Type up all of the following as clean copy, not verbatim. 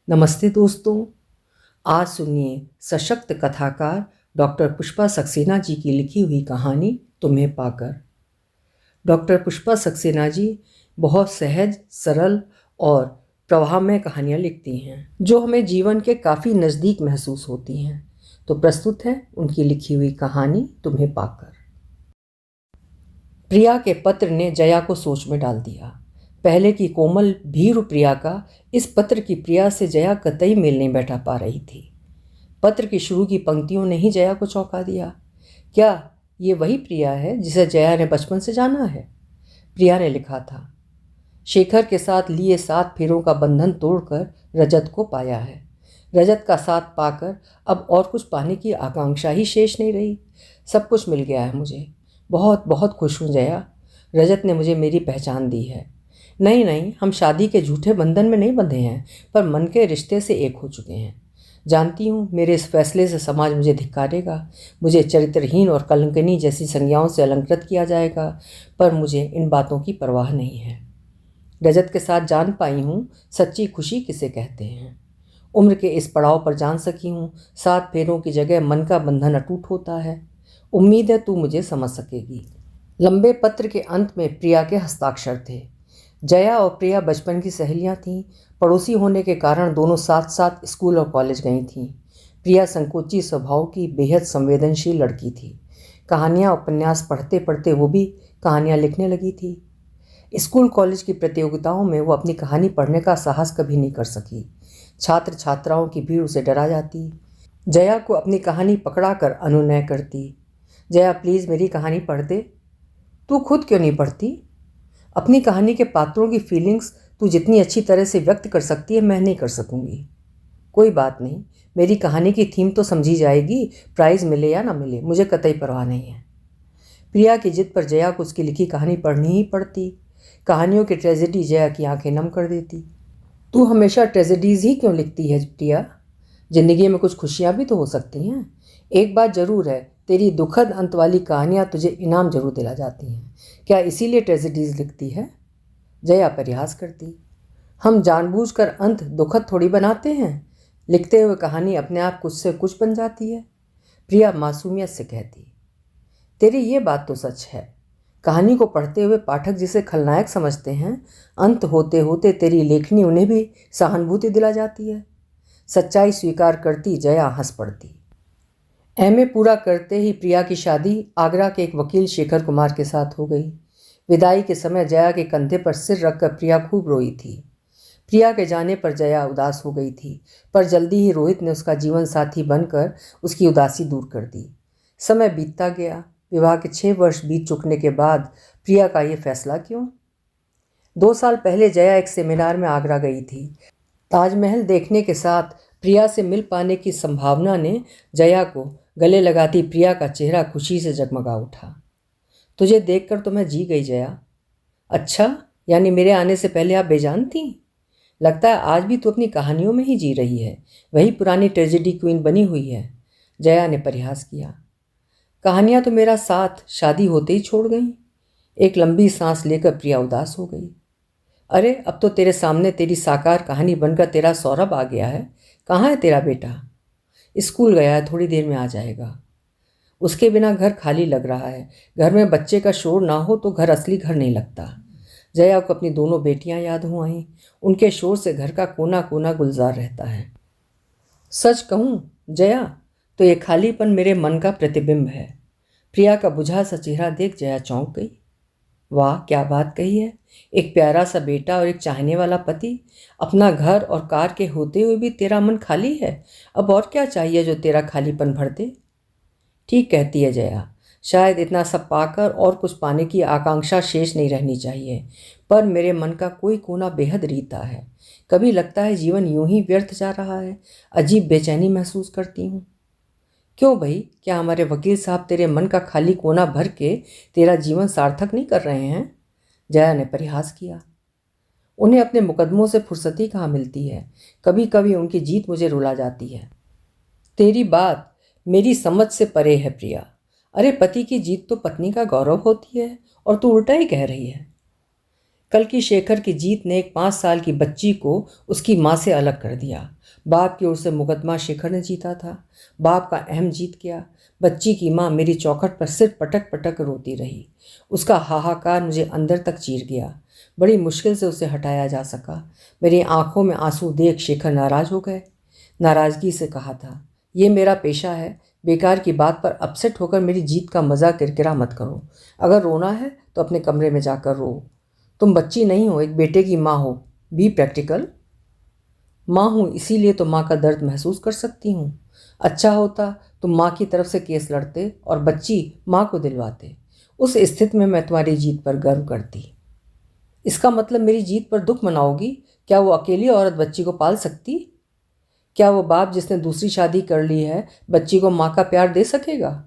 नमस्ते दोस्तों। आज सुनिए सशक्त कथाकार डॉक्टर पुष्पा सक्सेना जी की लिखी हुई कहानी तुम्हें पाकर। डॉक्टर पुष्पा सक्सेना जी बहुत सहज, सरल और प्रवाहमय कहानियाँ लिखती हैं जो हमें जीवन के काफ़ी नज़दीक महसूस होती हैं। तो प्रस्तुत है उनकी लिखी हुई कहानी तुम्हें पाकर। प्रिया के पत्र ने जया को सोच में डाल दिया। पहले की कोमल भीरू प्रिया का इस पत्र की प्रिया से जया कतई मेल नहीं बैठा पा रही थी। पत्र की शुरू की पंक्तियों ने ही जया को चौंका दिया। क्या ये वही प्रिया है जिसे जया ने बचपन से जाना है? प्रिया ने लिखा था, शेखर के साथ लिए 7 फेरों का बंधन तोड़कर रजत को पाया है। रजत का साथ पाकर अब और कुछ पाने की आकांक्षा ही शेष नहीं रही। सब कुछ मिल गया है मुझे। बहुत बहुत खुश हूँ जया। रजत ने मुझे मेरी पहचान दी है। नहीं नहीं, हम शादी के झूठे बंधन में नहीं बंधे हैं, पर मन के रिश्ते से एक हो चुके हैं। जानती हूँ मेरे इस फैसले से समाज मुझे धिक्कारेगा, मुझे चरित्रहीन और कलंकिनी जैसी संज्ञाओं से अलंकृत किया जाएगा, पर मुझे इन बातों की परवाह नहीं है। रजत के साथ जान पाई हूँ सच्ची खुशी किसे कहते हैं। उम्र के इस पड़ाव पर जान सकी हूँ 7 फेरों की जगह मन का बंधन अटूट होता है। उम्मीद है तू मुझे समझ सकेगी। लंबे पत्र के अंत में प्रिया के हस्ताक्षर थे। जया और प्रिया बचपन की सहेलियां थीं। पड़ोसी होने के कारण दोनों साथ साथ स्कूल और कॉलेज गई थीं। प्रिया संकोची स्वभाव की बेहद संवेदनशील लड़की थी। कहानियाँ उपन्यास पढ़ते पढ़ते वो भी कहानियाँ लिखने लगी थी। स्कूल कॉलेज की प्रतियोगिताओं में वो अपनी कहानी पढ़ने का साहस कभी नहीं कर सकी। छात्र छात्राओं की भीड़ उसे डरा जाती। जया को अपनी कहानी पकड़ा कर अनुनय करती, जया प्लीज़ मेरी कहानी पढ़ दे। तू खुद क्यों नहीं पढ़ती? अपनी कहानी के पात्रों की फीलिंग्स तू जितनी अच्छी तरह से व्यक्त कर सकती है मैं नहीं कर सकूंगी। कोई बात नहीं, मेरी कहानी की थीम तो समझी जाएगी, प्राइज़ मिले या ना मिले मुझे कतई परवाह नहीं है। प्रिया की जिद पर जया को उसकी लिखी कहानी पढ़नी ही पड़ती। कहानियों की ट्रेजेडी जया की आंखें नम कर देती। तू हमेशा ट्रेजेडीज़ ही क्यों लिखती है प्रिया? ज़िंदगी में कुछ खुशियाँ भी तो हो सकती हैं। एक बात ज़रूर है, तेरी दुखद अंत वाली कहानियाँ तुझे इनाम जरूर दिला जाती हैं। क्या इसीलिए ट्रेजेडीज़ लिखती है? जया परिहास करती। हम जानबूझकर अंत दुखद थोड़ी बनाते हैं। लिखते हुए कहानी अपने आप कुछ से कुछ बन जाती है। प्रिया मासूमियत से कहती। तेरी ये बात तो सच है। कहानी को पढ़ते हुए पाठक जिसे खलनायक समझते हैं, अंत होते होते तेरी लेखनी उन्हें भी सहानुभूति दिला जाती है। सच्चाई स्वीकार करती जया हंस पड़ती। एमए पूरा करते ही प्रिया की शादी आगरा के एक वकील शेखर कुमार के साथ हो गई। विदाई के समय जया के कंधे पर सिर रखकर प्रिया खूब रोई थी। प्रिया के जाने पर जया उदास हो गई थी, पर जल्दी ही रोहित ने उसका जीवन साथी बनकर उसकी उदासी दूर कर दी। समय बीतता गया। विवाह के 6 वर्ष बीत चुकने के बाद प्रिया का ये फैसला क्यों? 2 साल पहले जया एक सेमिनार में आगरा गई थी। ताजमहल देखने के साथ प्रिया से मिल पाने की संभावना ने जया को गले लगाती प्रिया का चेहरा खुशी से जगमगा उठा। तुझे देखकर तो मैं जी गई जया। अच्छा, यानी मेरे आने से पहले आप बेजान थी? लगता है आज भी तू अपनी कहानियों में ही जी रही है, वही पुरानी ट्रेजेडी क्वीन बनी हुई है। जया ने परिहास किया। कहानियां तो मेरा साथ शादी होते ही छोड़ गई। एक लंबी सांस लेकर प्रिया उदास हो गई। अरे अब तो तेरे सामने तेरी साकार कहानी बनकर तेरा सौरभ आ गया है। कहाँ है तेरा बेटा? स्कूल गया है, थोड़ी देर में आ जाएगा। उसके बिना घर खाली लग रहा है। घर में बच्चे का शोर ना हो तो घर असली घर नहीं लगता। जया को अपनी दोनों बेटियां याद हो आईं। उनके शोर से घर का कोना कोना गुलजार रहता है। सच कहूँ जया, तो ये खालीपन मेरे मन का प्रतिबिंब है। प्रिया का बुझा सा चेहरा देख जया चौंक गई। वाह, क्या बात कही है। एक प्यारा सा बेटा और एक चाहने वाला पति, अपना घर और कार के होते हुए भी तेरा मन खाली है। अब और क्या चाहिए जो तेरा खालीपन भर दे? ठीक कहती है जया। शायद इतना सब पाकर और कुछ पाने की आकांक्षा शेष नहीं रहनी चाहिए, पर मेरे मन का कोई कोना बेहद रीता है। कभी लगता है जीवन यूं ही व्यर्थ जा रहा है। अजीब बेचैनी महसूस करती हूँ। क्यों भाई, क्या हमारे वकील साहब तेरे मन का खाली कोना भर के तेरा जीवन सार्थक नहीं कर रहे हैं? जया ने परिहास किया। उन्हें अपने मुकदमों से फुर्सती कहाँ मिलती है। कभी कभी उनकी जीत मुझे रुला जाती है। तेरी बात मेरी समझ से परे है प्रिया। अरे पति की जीत तो पत्नी का गौरव होती है, और तू उल्टा ही कह रही है। कल की शेखर की जीत ने एक 5 साल की बच्ची को उसकी माँ से अलग कर दिया। बाप की ओर से मुकदमा शेखर ने जीता था। बाप का अहम जीत गया। बच्ची की माँ मेरी चौखट पर सिर्फ पटक पटक रोती रही। उसका हाहाकार मुझे अंदर तक चीर गया। बड़ी मुश्किल से उसे हटाया जा सका। मेरी आंखों में आंसू देख शेखर नाराज हो गए। नाराजगी से कहा था, ये मेरा पेशा है, बेकार की बात पर अपसेट होकर मेरी जीत का मज़ा किरकिरा मत करो। अगर रोना है तो अपने कमरे में जाकर रो। तुम बच्ची नहीं हो, एक बेटे की माँ हो। Be practical. माँ हूँ इसीलिए तो माँ का दर्द महसूस कर सकती हूँ। अच्छा होता तुम माँ की तरफ से केस लड़ते और बच्ची माँ को दिलवाते। उस स्थिति में मैं तुम्हारी जीत पर गर्व करती। इसका मतलब मेरी जीत पर दुख मनाओगी? क्या वो अकेली औरत बच्ची को पाल सकती? क्या वो बाप जिसने दूसरी शादी कर ली है बच्ची को माँ का प्यार दे सकेगा?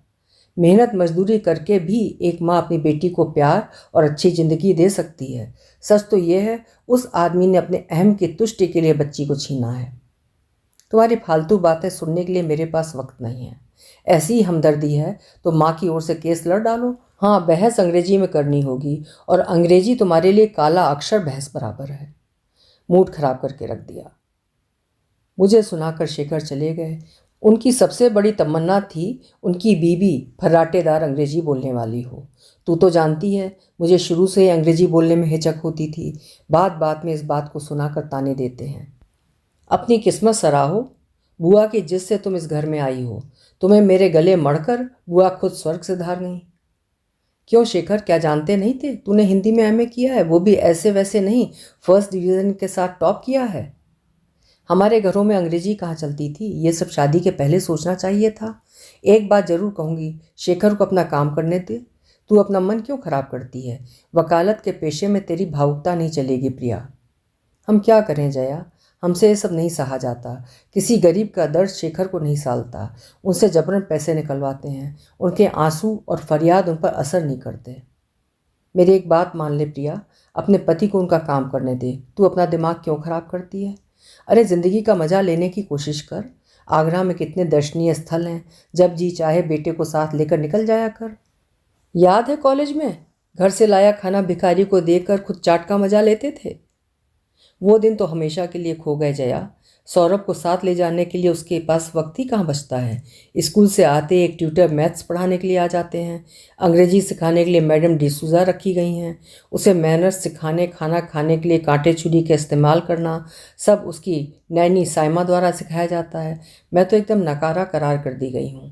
मेहनत मजदूरी करके भी एक माँ अपनी बेटी को प्यार और अच्छी ज़िंदगी दे सकती है। सच तो ये है, उस आदमी ने अपने अहम की तुष्टि के लिए बच्ची को छीना है। तुम्हारी फालतू बातें सुनने के लिए मेरे पास वक्त नहीं है। ऐसी ही हमदर्दी है तो माँ की ओर से केस लड़ डालो। हाँ, बहस अंग्रेजी में करनी होगी और अंग्रेजी तुम्हारे लिए काला अक्षर बहस बराबर है। मूड खराब करके रख दिया। मुझे सुनाकर शेखर चले गए। उनकी सबसे बड़ी तमन्ना थी उनकी बीवी फर्राटेदार अंग्रेजी बोलने वाली हो। तू तो जानती है मुझे शुरू से ही अंग्रेजी बोलने में हिचक होती थी। बात बात में इस बात को सुनाकर ताने देते हैं। अपनी किस्मत सराहो, बुआ की जिससे तुम इस घर में आई हो। तुम्हें मेरे गले मढ़कर बुआ खुद स्वर्ग से धार गई। क्यों शेखर, क्या जानते नहीं थे? तूने हिंदी में एमए किया है, वो भी ऐसे वैसे नहीं, फर्स्ट डिवीज़न के साथ टॉप किया है। हमारे घरों में अंग्रेजी कहाँ चलती थी? ये सब शादी के पहले सोचना चाहिए था। एक बात जरूर कहूँगी, शेखर को अपना काम करने दे। तू अपना मन क्यों खराब करती है? वकालत के पेशे में तेरी भावुकता नहीं चलेगी प्रिया। हम क्या करें जया, हमसे ये सब नहीं सहा जाता। किसी गरीब का दर्द शेखर को नहीं सालता। उनसे जबरन पैसे निकलवाते हैं। उनके आंसू और फरियाद उन पर असर नहीं करते। मेरी एक बात मान ले प्रिया, अपने पति को उनका काम करने दे। तू अपना दिमाग क्यों खराब करती है? अरे ज़िंदगी का मज़ा लेने की कोशिश कर। आगरा में कितने दर्शनीय स्थल हैं, जब जी चाहे बेटे को साथ लेकर निकल जाया कर। याद है कॉलेज में घर से लाया खाना भिखारी को देकर खुद चाट का मज़ा लेते थे? वो दिन तो हमेशा के लिए खो गए जया। सौरभ को साथ ले जाने के लिए उसके पास वक्त ही कहाँ बचता है। स्कूल से आते एक ट्यूटर मैथ्स पढ़ाने के लिए आ जाते हैं। अंग्रेजी सिखाने के लिए मैडम डिसूजा रखी गई हैं। उसे मैनर्स सिखाने, खाना खाने के लिए कांटे छुरी का इस्तेमाल करना, सब उसकी नैनी साइमा द्वारा सिखाया जाता है। मैं तो एकदम नकारा करार कर दी गई हूँ।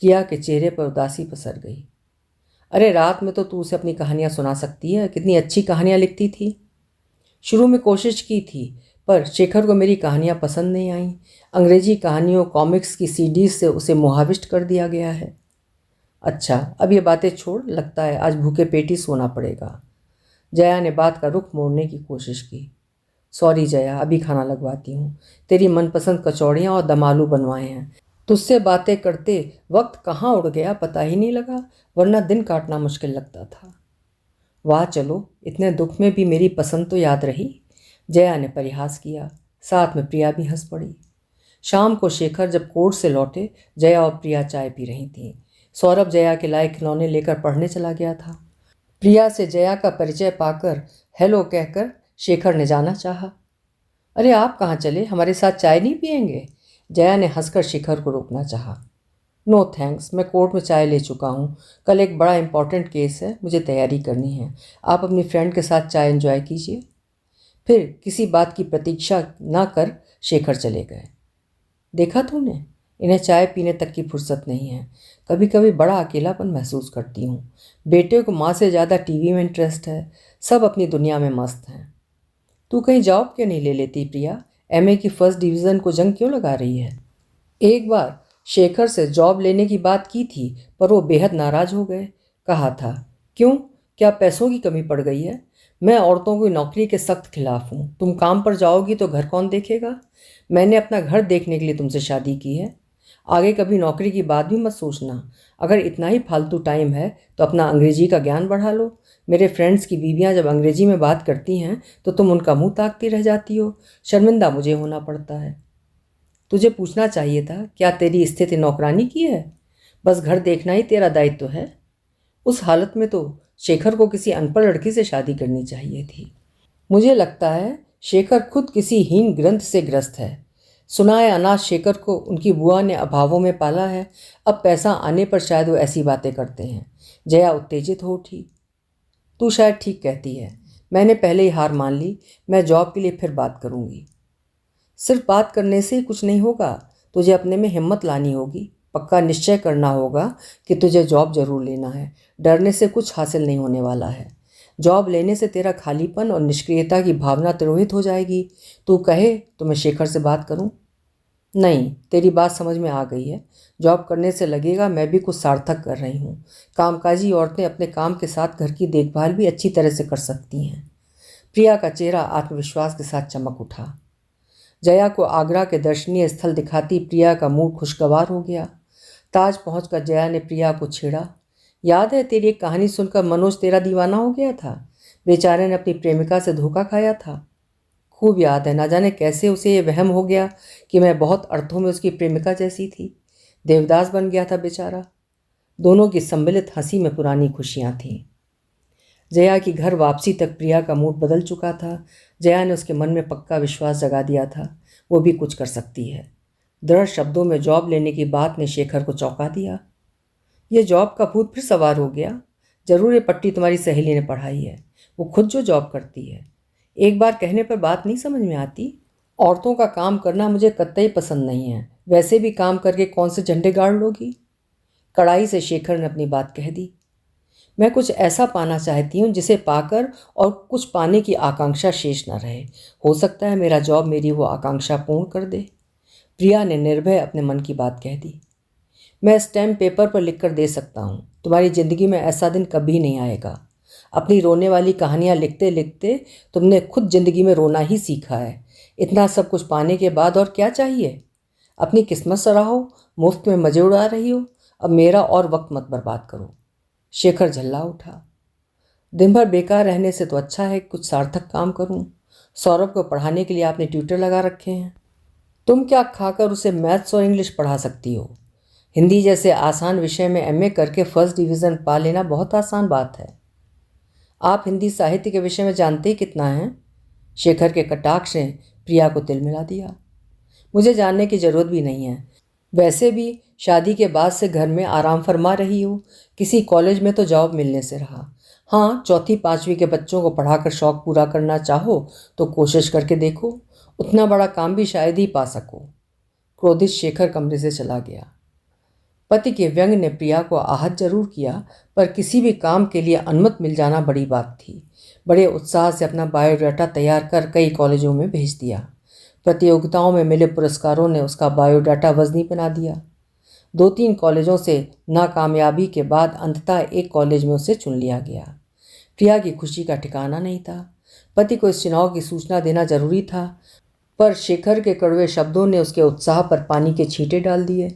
प्रिया के चेहरे पर उदासी पसर गई। अरे रात में तो तू उसे अपनी कहानियाँ सुना सकती है, कितनी अच्छी कहानियाँ लिखती थी। शुरू में कोशिश की थी पर शेखर को मेरी कहानियाँ पसंद नहीं आईं। अंग्रेजी कहानियों कॉमिक्स की सीडीज से उसे मोहाविष्ट कर दिया गया है। अच्छा, अब ये बातें छोड़, लगता है आज भूखे पेट ही सोना पड़ेगा। जया ने बात का रुख मोड़ने की कोशिश की। सॉरी जया, अभी खाना लगवाती हूँ। तेरी मनपसंद कचौड़ियाँ और दम आलू बनवाए हैं। तुझसे बातें करते वक्त कहाँ उड़ गया पता ही नहीं लगा, वरना दिन काटना मुश्किल लगता था। वाह चलो, इतने दुख में भी मेरी पसंद तो याद रही। जया ने परिहास किया। साथ में प्रिया भी हंस पड़ी। शाम को शेखर जब कोर्ट से लौटे, जया और प्रिया चाय पी रही थीं। सौरभ जया के लाए खिलौने लेकर पढ़ने चला गया था। प्रिया से जया का परिचय पाकर हेलो कहकर शेखर ने जाना चाहा। अरे आप कहाँ चले, हमारे साथ चाय नहीं पियेंगे? जया ने हंसकर शेखर को रोकना चाहा। नो थैंक्स, मैं कोर्ट में चाय ले चुका हूँ। कल एक बड़ा इंपॉर्टेंट केस है, मुझे तैयारी करनी है। आप अपनी फ्रेंड के साथ चाय एंजॉय कीजिए। फिर किसी बात की प्रतीक्षा न कर शेखर चले गए। देखा तूने, इन्हें चाय पीने तक की फुर्सत नहीं है। कभी कभी बड़ा अकेलापन महसूस करती हूँ। बेटे को माँ से ज़्यादा टीवी में इंटरेस्ट है। सब अपनी दुनिया में मस्त हैं। तू कहीं जॉब क्यों नहीं ले लेती प्रिया? एमए की फर्स्ट डिवीज़न को जंग क्यों लगा रही है? एक बार शेखर से जॉब लेने की बात की थी पर वो बेहद नाराज हो गए। कहा था, क्यों, क्या पैसों की कमी पड़ गई है? मैं औरतों की नौकरी के सख्त खिलाफ हूँ। तुम काम पर जाओगी तो घर कौन देखेगा? मैंने अपना घर देखने के लिए तुमसे शादी की है। आगे कभी नौकरी की बात भी मत सोचना। अगर इतना ही फालतू टाइम है तो अपना अंग्रेजी का ज्ञान बढ़ा लो। मेरे फ्रेंड्स की बीवियाँ जब अंग्रेजी में बात करती हैं तो तुम उनका मुंह ताकती रह जाती हो। शर्मिंदा मुझे होना पड़ता है। तुझे पूछना चाहिए था, क्या तेरी स्थिति नौकरानी की है? बस घर देखना ही तेरा दायित्व है? उस हालत में तो शेखर को किसी अनपढ़ लड़की से शादी करनी चाहिए थी। मुझे लगता है शेखर खुद किसी हीन ग्रंथ से ग्रस्त है। सुना है अनाथ शेखर को उनकी बुआ ने अभावों में पाला है। अब पैसा आने पर शायद वो ऐसी बातें करते हैं। जया उत्तेजित हो उठी। तू शायद ठीक कहती है। मैंने पहले ही हार मान ली। मैं जॉब के लिए फिर बात करूँगी। सिर्फ बात करने से ही कुछ नहीं होगा। तुझे अपने में हिम्मत लानी होगी। पक्का निश्चय करना होगा कि तुझे जॉब जरूर लेना है। डरने से कुछ हासिल नहीं होने वाला है। जॉब लेने से तेरा खालीपन और निष्क्रियता की भावना तिरोहित हो जाएगी। तू कहे तो मैं शेखर से बात करूं? नहीं, तेरी बात समझ में आ गई है। जॉब करने से लगेगा मैं भी कुछ सार्थक कर रही हूँ। कामकाजी औरतें अपने काम के साथ घर की देखभाल भी अच्छी तरह से कर सकती हैं। प्रिया का चेहरा आत्मविश्वास के साथ चमक उठा। जया को आगरा के दर्शनीय स्थल दिखाती प्रिया का मूड खुशगवार हो गया। ताज पहुंचकर जया ने प्रिया को छेड़ा। याद है तेरी एक कहानी सुनकर मनोज तेरा दीवाना हो गया था। बेचारे ने अपनी प्रेमिका से धोखा खाया था। खूब याद है। ना जाने कैसे उसे ये वहम हो गया कि मैं बहुत अर्थों में उसकी प्रेमिका जैसी थी। देवदास बन गया था बेचारा। दोनों की सम्मिलित हंसी में पुरानी खुशियां थीं। जया की घर वापसी तक प्रिया का मूड बदल चुका था। जया ने उसके मन में पक्का विश्वास जगा दिया था वो भी कुछ कर सकती है। दृढ़ शब्दों में जॉब लेने की बात ने शेखर को चौंका दिया। ये जॉब का भूत फिर सवार हो गया। जरूर ये पट्टी तुम्हारी सहेली ने पढ़ाई है। वो खुद जो जॉब करती है। एक बार कहने पर बात नहीं समझ में आती। औरतों का काम करना मुझे कतई पसंद नहीं है। वैसे भी काम करके कौन से झंडे गाड़ लोगी? कड़ाई से शेखर ने अपनी बात कह दी। मैं कुछ ऐसा पाना चाहती हूँ जिसे पाकर और कुछ पाने की आकांक्षा शेष न रहे। हो सकता है मेरा जॉब मेरी वो आकांक्षा पूर्ण कर दे। प्रिया ने निर्भय अपने मन की बात कह दी। मैं स्टैम्प पेपर पर लिख कर दे सकता हूँ। तुम्हारी ज़िंदगी में ऐसा दिन कभी नहीं आएगा। अपनी रोने वाली कहानियाँ लिखते लिखते तुमने खुद ज़िंदगी में रोना ही सीखा है। इतना सब कुछ पाने के बाद और क्या चाहिए? अपनी किस्मत सराहो। मुफ्त में मज़े उड़ा रही हो। अब मेरा और वक्त मत बर्बाद करो। शेखर झल्ला उठा। दिन भर बेकार रहने से तो अच्छा है कुछ सार्थक काम करूं। सौरभ को पढ़ाने के लिए आपने ट्यूटर लगा रखे हैं। तुम क्या खाकर उसे मैथ्स और इंग्लिश पढ़ा सकती हो? हिंदी जैसे आसान विषय में एमए करके फर्स्ट डिवीज़न पा लेना बहुत आसान बात है। आप हिंदी साहित्य के विषय में जानते ही कितना हैं? शेखर के कटाक्ष ने प्रिया को तिलमिला दिया। मुझे जानने की ज़रूरत भी नहीं है। वैसे भी शादी के बाद से घर में आराम फरमा रही हो। किसी कॉलेज में तो जॉब मिलने से रहा। हाँ, चौथी पाँचवीं के बच्चों को पढ़ाकर शौक पूरा करना चाहो तो कोशिश करके देखो। उतना बड़ा काम भी शायद ही पा सको। क्रोधित शेखर कमरे से चला गया। पति के व्यंग ने प्रिया को आहत जरूर किया, पर किसी भी काम के लिए अनुमति मिल जाना बड़ी बात थी। बड़े उत्साह से अपना बायोडाटा तैयार कर कई कॉलेजों में भेज दिया। प्रतियोगिताओं में मिले पुरस्कारों ने उसका बायोडाटा वजनी बना दिया। 2-3 कॉलेजों से नाकामयाबी के बाद अंततः एक कॉलेज में उसे चुन लिया गया। प्रिया की खुशी का ठिकाना नहीं था। पति को इस चुनाव की सूचना देना जरूरी था, पर शेखर के कड़वे शब्दों ने उसके उत्साह पर पानी के छींटे डाल दिए।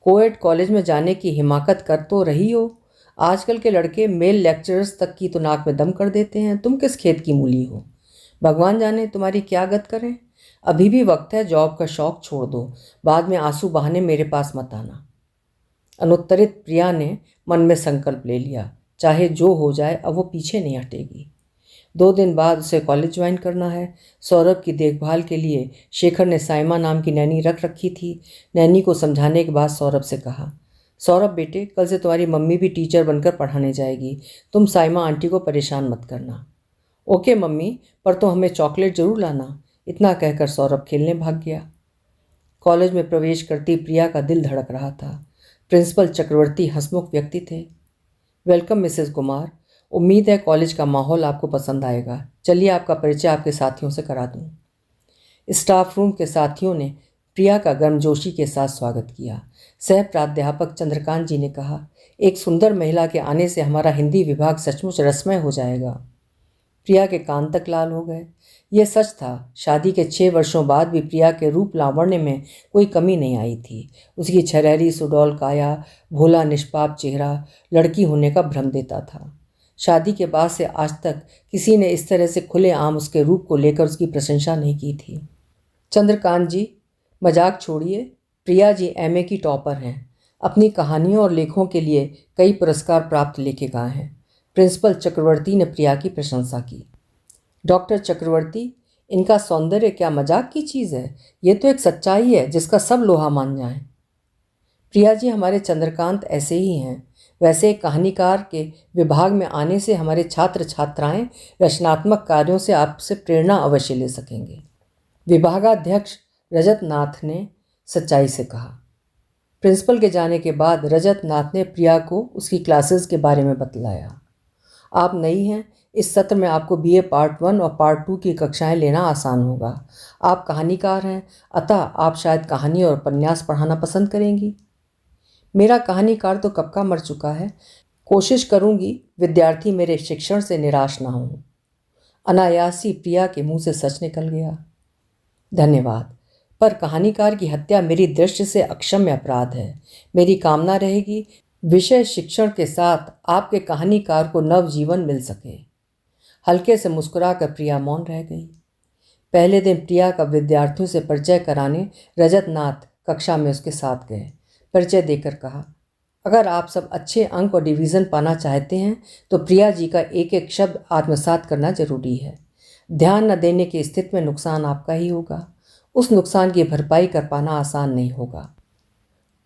कोएड कॉलेज में जाने की हिमाकत कर तो रही हो। आजकल के लड़के मेल लेक्चरर्स तक की तो नाक में दम कर देते हैं। तुम किस खेत की मूली हो? भगवान जाने तुम्हारी क्या गत करें। अभी भी वक्त है। जॉब का शौक छोड़ दो। बाद में आंसू बहाने मेरे पास मत आना। अनुत्तरित प्रिया ने मन में संकल्प ले लिया, चाहे जो हो जाए अब वो पीछे नहीं हटेगी। 2 दिन बाद उसे कॉलेज ज्वाइन करना है। सौरभ की देखभाल के लिए शेखर ने साइमा नाम की नैनी रख रखी थी। नैनी को समझाने के बाद सौरभ से कहा, सौरभ बेटे, कल से तुम्हारी मम्मी भी टीचर बनकर पढ़ाने जाएगी। तुम साइमा आंटी को परेशान मत करना। ओके मम्मी, पर तो हमें चॉकलेट जरूर लाना। इतना कहकर सौरभ खेलने भाग गया। कॉलेज में प्रवेश करती प्रिया का दिल धड़क रहा था। प्रिंसिपल चक्रवर्ती हंसमुख व्यक्ति थे। Welcome Mrs Kumar. उम्मीद है कॉलेज का माहौल आपको पसंद आएगा। चलिए आपका परिचय आपके साथियों से करा दूं। स्टाफ रूम के साथियों ने प्रिया का गर्मजोशी के साथ स्वागत किया। सह प्राध्यापक चंद्रकांत जी ने कहा, एक सुंदर महिला के आने से हमारा हिंदी विभाग सचमुच रसमय हो जाएगा। प्रिया के कान तक लाल हो गए। यह सच था, शादी के 6 वर्षों बाद भी प्रिया के रूप लावण्य में कोई कमी नहीं आई थी। उसकी छरहरी सुडौल काया, भोला निष्पाप चेहरा लड़की होने का भ्रम देता था। शादी के बाद से आज तक किसी ने इस तरह से खुलेआम उसके रूप को लेकर उसकी प्रशंसा नहीं की थी। चंद्रकांत जी, मजाक छोड़िए। प्रिया जी एमए की टॉपर हैं। अपनी कहानियों और लेखों के लिए कई पुरस्कार प्राप्त लेखिका हैं। प्रिंसिपल चक्रवर्ती ने प्रिया की प्रशंसा की। डॉक्टर चक्रवर्ती, इनका सौंदर्य क्या मजाक की चीज़ है? ये तो एक सच्चाई है जिसका सब लोहा मान जाए। प्रिया जी, हमारे चंद्रकांत ऐसे ही हैं। वैसे एक कहानीकार के विभाग में आने से हमारे छात्र छात्राएं रचनात्मक कार्यों से आपसे प्रेरणा अवश्य ले सकेंगे। विभागाध्यक्ष रजत नाथ ने सच्चाई से कहा। प्रिंसिपल के जाने के बाद रजत नाथ ने प्रिया को उसकी क्लासेस के बारे में बतलाया। आप नई हैं, इस सत्र में आपको बीए पार्ट 1 और पार्ट 2 की कक्षाएं लेना आसान होगा। आप कहानीकार हैं, अतः आप शायद कहानी और उपन्यास पढ़ाना पसंद करेंगी। मेरा कहानीकार तो कब का मर चुका है। कोशिश करूंगी विद्यार्थी मेरे शिक्षण से निराश ना हो। अनायासी प्रिया के मुंह से सच निकल गया। धन्यवाद, पर कहानीकार की हत्या मेरी दृष्टि से अक्षम्य अपराध है। मेरी कामना रहेगी विषय शिक्षण के साथ आपके कहानीकार को नवजीवन मिल सके। हल्के से मुस्कुराकर प्रिया मौन रह गई। पहले दिन प्रिया का विद्यार्थियों से परिचय कराने रजत नाथ कक्षा में उसके साथ गए। परिचय देकर कहा, अगर आप सब अच्छे अंक और डिवीज़न पाना चाहते हैं तो प्रिया जी का एक एक शब्द आत्मसात करना जरूरी है। ध्यान न देने की स्थिति में नुकसान आपका ही होगा। उस नुकसान की भरपाई कर पाना आसान नहीं होगा।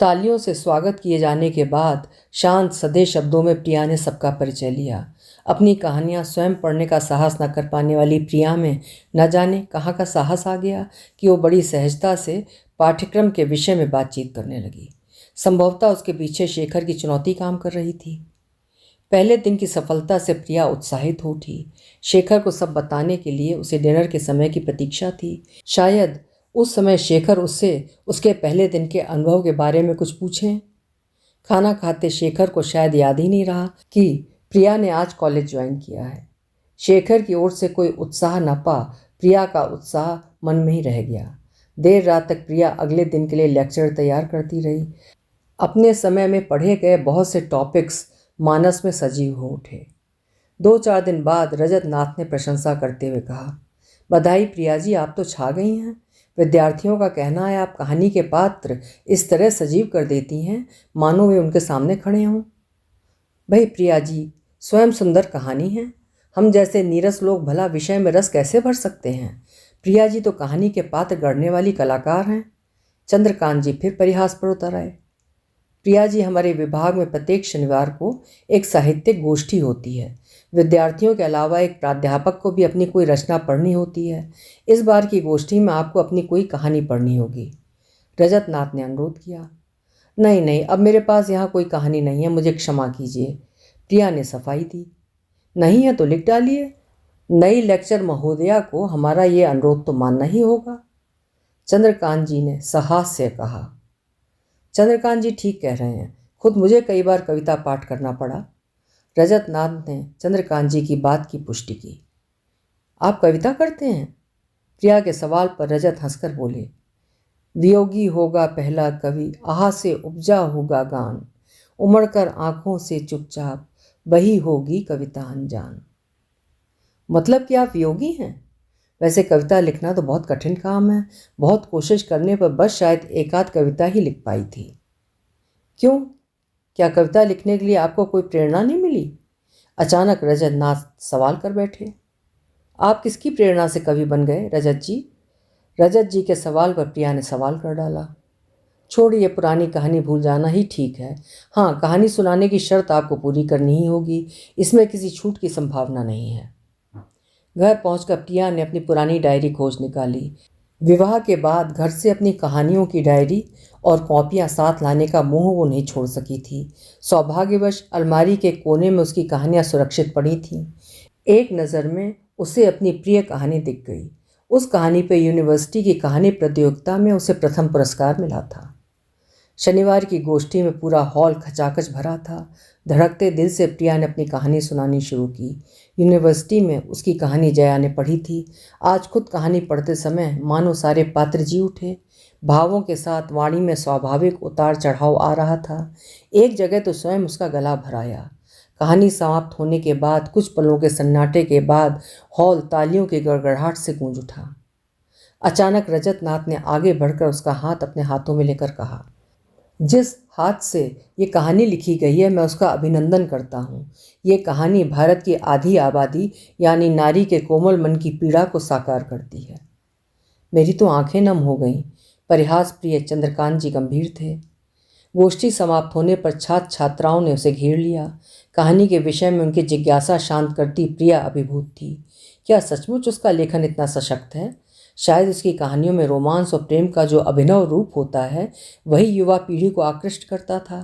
तालियों से स्वागत किए जाने के बाद शांत सधे शब्दों में प्रिया ने सबका परिचय लिया। अपनी कहानियाँ स्वयं पढ़ने का साहस न कर पाने वाली प्रिया में न जाने कहाँ का साहस आ गया कि वो बड़ी सहजता से पाठ्यक्रम के विषय में बातचीत करने लगी। संभवतः उसके पीछे शेखर की चुनौती काम कर रही थी। पहले दिन की सफलता से प्रिया उत्साहित हो उठी। शेखर को सब बताने के लिए उसे डिनर के समय की प्रतीक्षा थी। शायद उस समय शेखर उससे उसके पहले दिन के अनुभव के बारे में कुछ पूछें। खाना खाते शेखर को शायद याद ही नहीं रहा कि प्रिया ने आज कॉलेज ज्वाइन किया है। शेखर की ओर से कोई उत्साह न पा प्रिया का उत्साह मन में ही रह गया। देर रात तक प्रिया अगले दिन के लिए लेक्चर तैयार करती रही। अपने समय में पढ़े गए बहुत से टॉपिक्स मानस में सजीव हो उठे। 2-4 दिन बाद रजत नाथ ने प्रशंसा करते हुए कहा, बधाई प्रिया जी, आप तो छा गई हैं। विद्यार्थियों का कहना है आप कहानी के पात्र इस तरह सजीव कर देती हैं मानो वे उनके सामने खड़े हों। भाई प्रिया जी स्वयं सुंदर कहानी है। हम जैसे नीरस लोग भला विषय में रस कैसे भर सकते हैं। प्रिया जी तो कहानी के पात्र गढ़ने वाली कलाकार हैं। चंद्रकांत जी फिर परिहास पर उतर आए। प्रिया जी, हमारे विभाग में प्रत्येक शनिवार को एक साहित्यिक गोष्ठी होती है। विद्यार्थियों के अलावा एक प्राध्यापक को भी अपनी कोई रचना पढ़नी होती है। इस बार की गोष्ठी में आपको अपनी कोई कहानी पढ़नी होगी। रजत नाथ ने अनुरोध किया। नहीं नहीं, अब मेरे पास यहाँ कोई कहानी नहीं है, मुझे क्षमा कीजिए। प्रिया ने सफाई दी। नहीं है तो लिख डालिए। नई लेक्चर महोदया को हमारा ये अनुरोध तो मानना ही होगा। चंद्रकांत जी ने साहस से कहा। चंद्रकांत जी ठीक कह रहे हैं, खुद मुझे कई बार कविता पाठ करना पड़ा। रजत नाथ ने चंद्रकांत जी की बात की पुष्टि की। आप कविता करते हैं? प्रिया के सवाल पर रजत हंसकर बोले, वियोगी होगा पहला कवि, आह से उपजा होगा गान, उमड़कर आंखों से चुपचाप वही होगी कविता अनजान। मतलब कि आप वियोगी हैं? वैसे कविता लिखना तो बहुत कठिन काम है। बहुत कोशिश करने पर बस शायद एक आध कविता ही लिख पाई थी। क्यों, क्या कविता लिखने के लिए आपको कोई प्रेरणा नहीं मिली? अचानक रजत नाथ सवाल कर बैठे। आप किसकी प्रेरणा से कवि बन गए रजत जी? रजत जी के सवाल पर प्रिया ने सवाल कर डाला। छोड़िए, पुरानी कहानी भूल जाना ही ठीक है। हाँ, कहानी सुनाने की शर्त आपको पूरी करनी ही होगी, इसमें किसी छूट की संभावना नहीं है। घर पहुंचकर प्रिया ने अपनी पुरानी डायरी खोज निकाली। विवाह के बाद घर से अपनी कहानियों की डायरी और कॉपियां साथ लाने का मोह वो नहीं छोड़ सकी थी। सौभाग्यवश अलमारी के कोने में उसकी कहानियां सुरक्षित पड़ी थीं। एक नज़र में उसे अपनी प्रिय कहानी दिख गई। उस कहानी पर यूनिवर्सिटी की कहानी प्रतियोगिता में उसे प्रथम पुरस्कार मिला था। शनिवार की गोष्ठी में पूरा हॉल खचाखच भरा था। धड़कते दिल से प्रिया ने अपनी कहानी सुनानी शुरू की। यूनिवर्सिटी में उसकी कहानी जया ने पढ़ी थी। आज खुद कहानी पढ़ते समय मानो सारे पात्र जी उठे। भावों के साथ वाणी में स्वाभाविक उतार चढ़ाव आ रहा था। एक जगह तो स्वयं उसका गला भर आया। कहानी समाप्त होने के बाद कुछ पलों के सन्नाटे के बाद हॉल तालियों की गड़गड़ाहट से गूंज उठा। अचानक रजत नाथ ने आगे बढ़कर उसका हाथ अपने हाथों में लेकर कहा, जिस हाथ से ये कहानी लिखी गई है मैं उसका अभिनंदन करता हूँ। ये कहानी भारत की आधी आबादी यानी नारी के कोमल मन की पीड़ा को साकार करती है। मेरी तो आंखें नम हो गईं। परिहास प्रिय चंद्रकांत जी गंभीर थे। गोष्ठी समाप्त होने पर छात्र छात्राओं ने उसे घेर लिया। कहानी के विषय में उनकी जिज्ञासा शांत करती प्रिया अभिभूत थी। क्या सचमुच उसका लेखन इतना सशक्त है? शायद उसकी कहानियों में रोमांस और प्रेम का जो अभिनव रूप होता है वही युवा पीढ़ी को आकृष्ट करता था।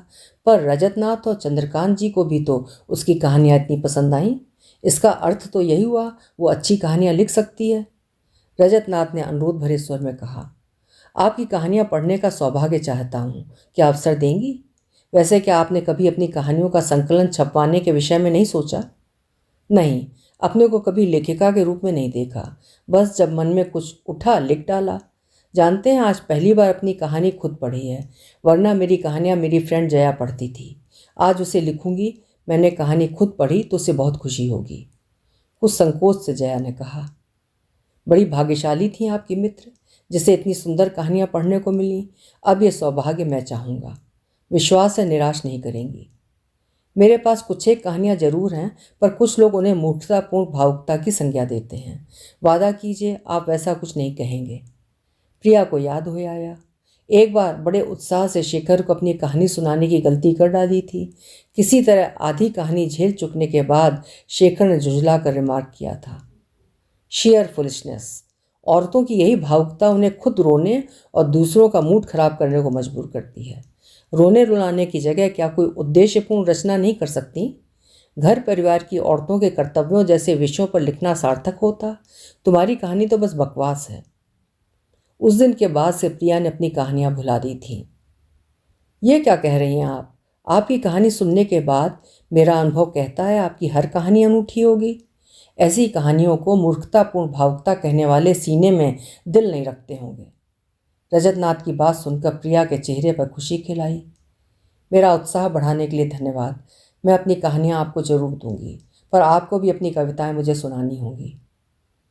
पर रजतनाथ और चंद्रकांत जी को भी तो उसकी कहानियाँ इतनी पसंद आईं। इसका अर्थ तो यही हुआ वो अच्छी कहानियाँ लिख सकती है। रजतनाथ ने अनुरोध भरे स्वर में कहा, आपकी कहानियाँ पढ़ने का सौभाग्य चाहता हूँ। क्या अवसर देंगी? वैसे क्या आपने कभी अपनी कहानियों का संकलन छपवाने के विषय में नहीं सोचा? नहीं, अपने को कभी लेखिका के रूप में नहीं देखा। बस जब मन में कुछ उठा लिख डाला। जानते हैं, आज पहली बार अपनी कहानी खुद पढ़ी है, वरना मेरी कहानियाँ मेरी फ्रेंड जया पढ़ती थी। आज उसे लिखूंगी। मैंने कहानी खुद पढ़ी तो उसे बहुत खुशी होगी। कुछ संकोच से जया ने कहा, बड़ी भाग्यशाली थी आपकी मित्र, जिसे इतनी सुंदर कहानियाँ पढ़ने को मिली। अब ये सौभाग्य मैं चाहूँगा। विश्वास है निराश नहीं करेंगी। मेरे पास कुछ एक कहानियाँ जरूर हैं, पर कुछ लोग उन्हें मूर्खतापूर्ण भावुकता की संज्ञा देते हैं। वादा कीजिए आप वैसा कुछ नहीं कहेंगे। प्रिया को याद हो आया। एक बार बड़े उत्साह से शेखर को अपनी कहानी सुनाने की गलती कर डाली थी। किसी तरह आधी कहानी झेल चुकने के बाद शेखर ने झुंझला कर रिमार्क किया था, शेयर फुलिशनेस। औरतों की यही भावुकता उन्हें खुद रोने और दूसरों का मूड खराब करने को मजबूर करती है। रोने रुलाने की जगह क्या कोई उद्देश्यपूर्ण रचना नहीं कर सकती? घर परिवार की औरतों के कर्तव्यों जैसे विषयों पर लिखना सार्थक होता। तुम्हारी कहानी तो बस बकवास है। उस दिन के बाद से प्रिया ने अपनी कहानियां भुला दी थीं। ये क्या कह रही हैं आप? आपकी कहानी सुनने के बाद मेरा अनुभव कहता है आपकी हर कहानी अनूठी होगी। ऐसी कहानियों को मूर्खतापूर्ण भावुकता कहने वाले सीने में दिल नहीं रखते होंगे। रजतनाथ की बात सुनकर प्रिया के चेहरे पर खुशी खिलाई। मेरा उत्साह बढ़ाने के लिए धन्यवाद। मैं अपनी कहानियाँ आपको जरूर दूंगी, पर आपको भी अपनी कविताएं मुझे सुनानी होंगी।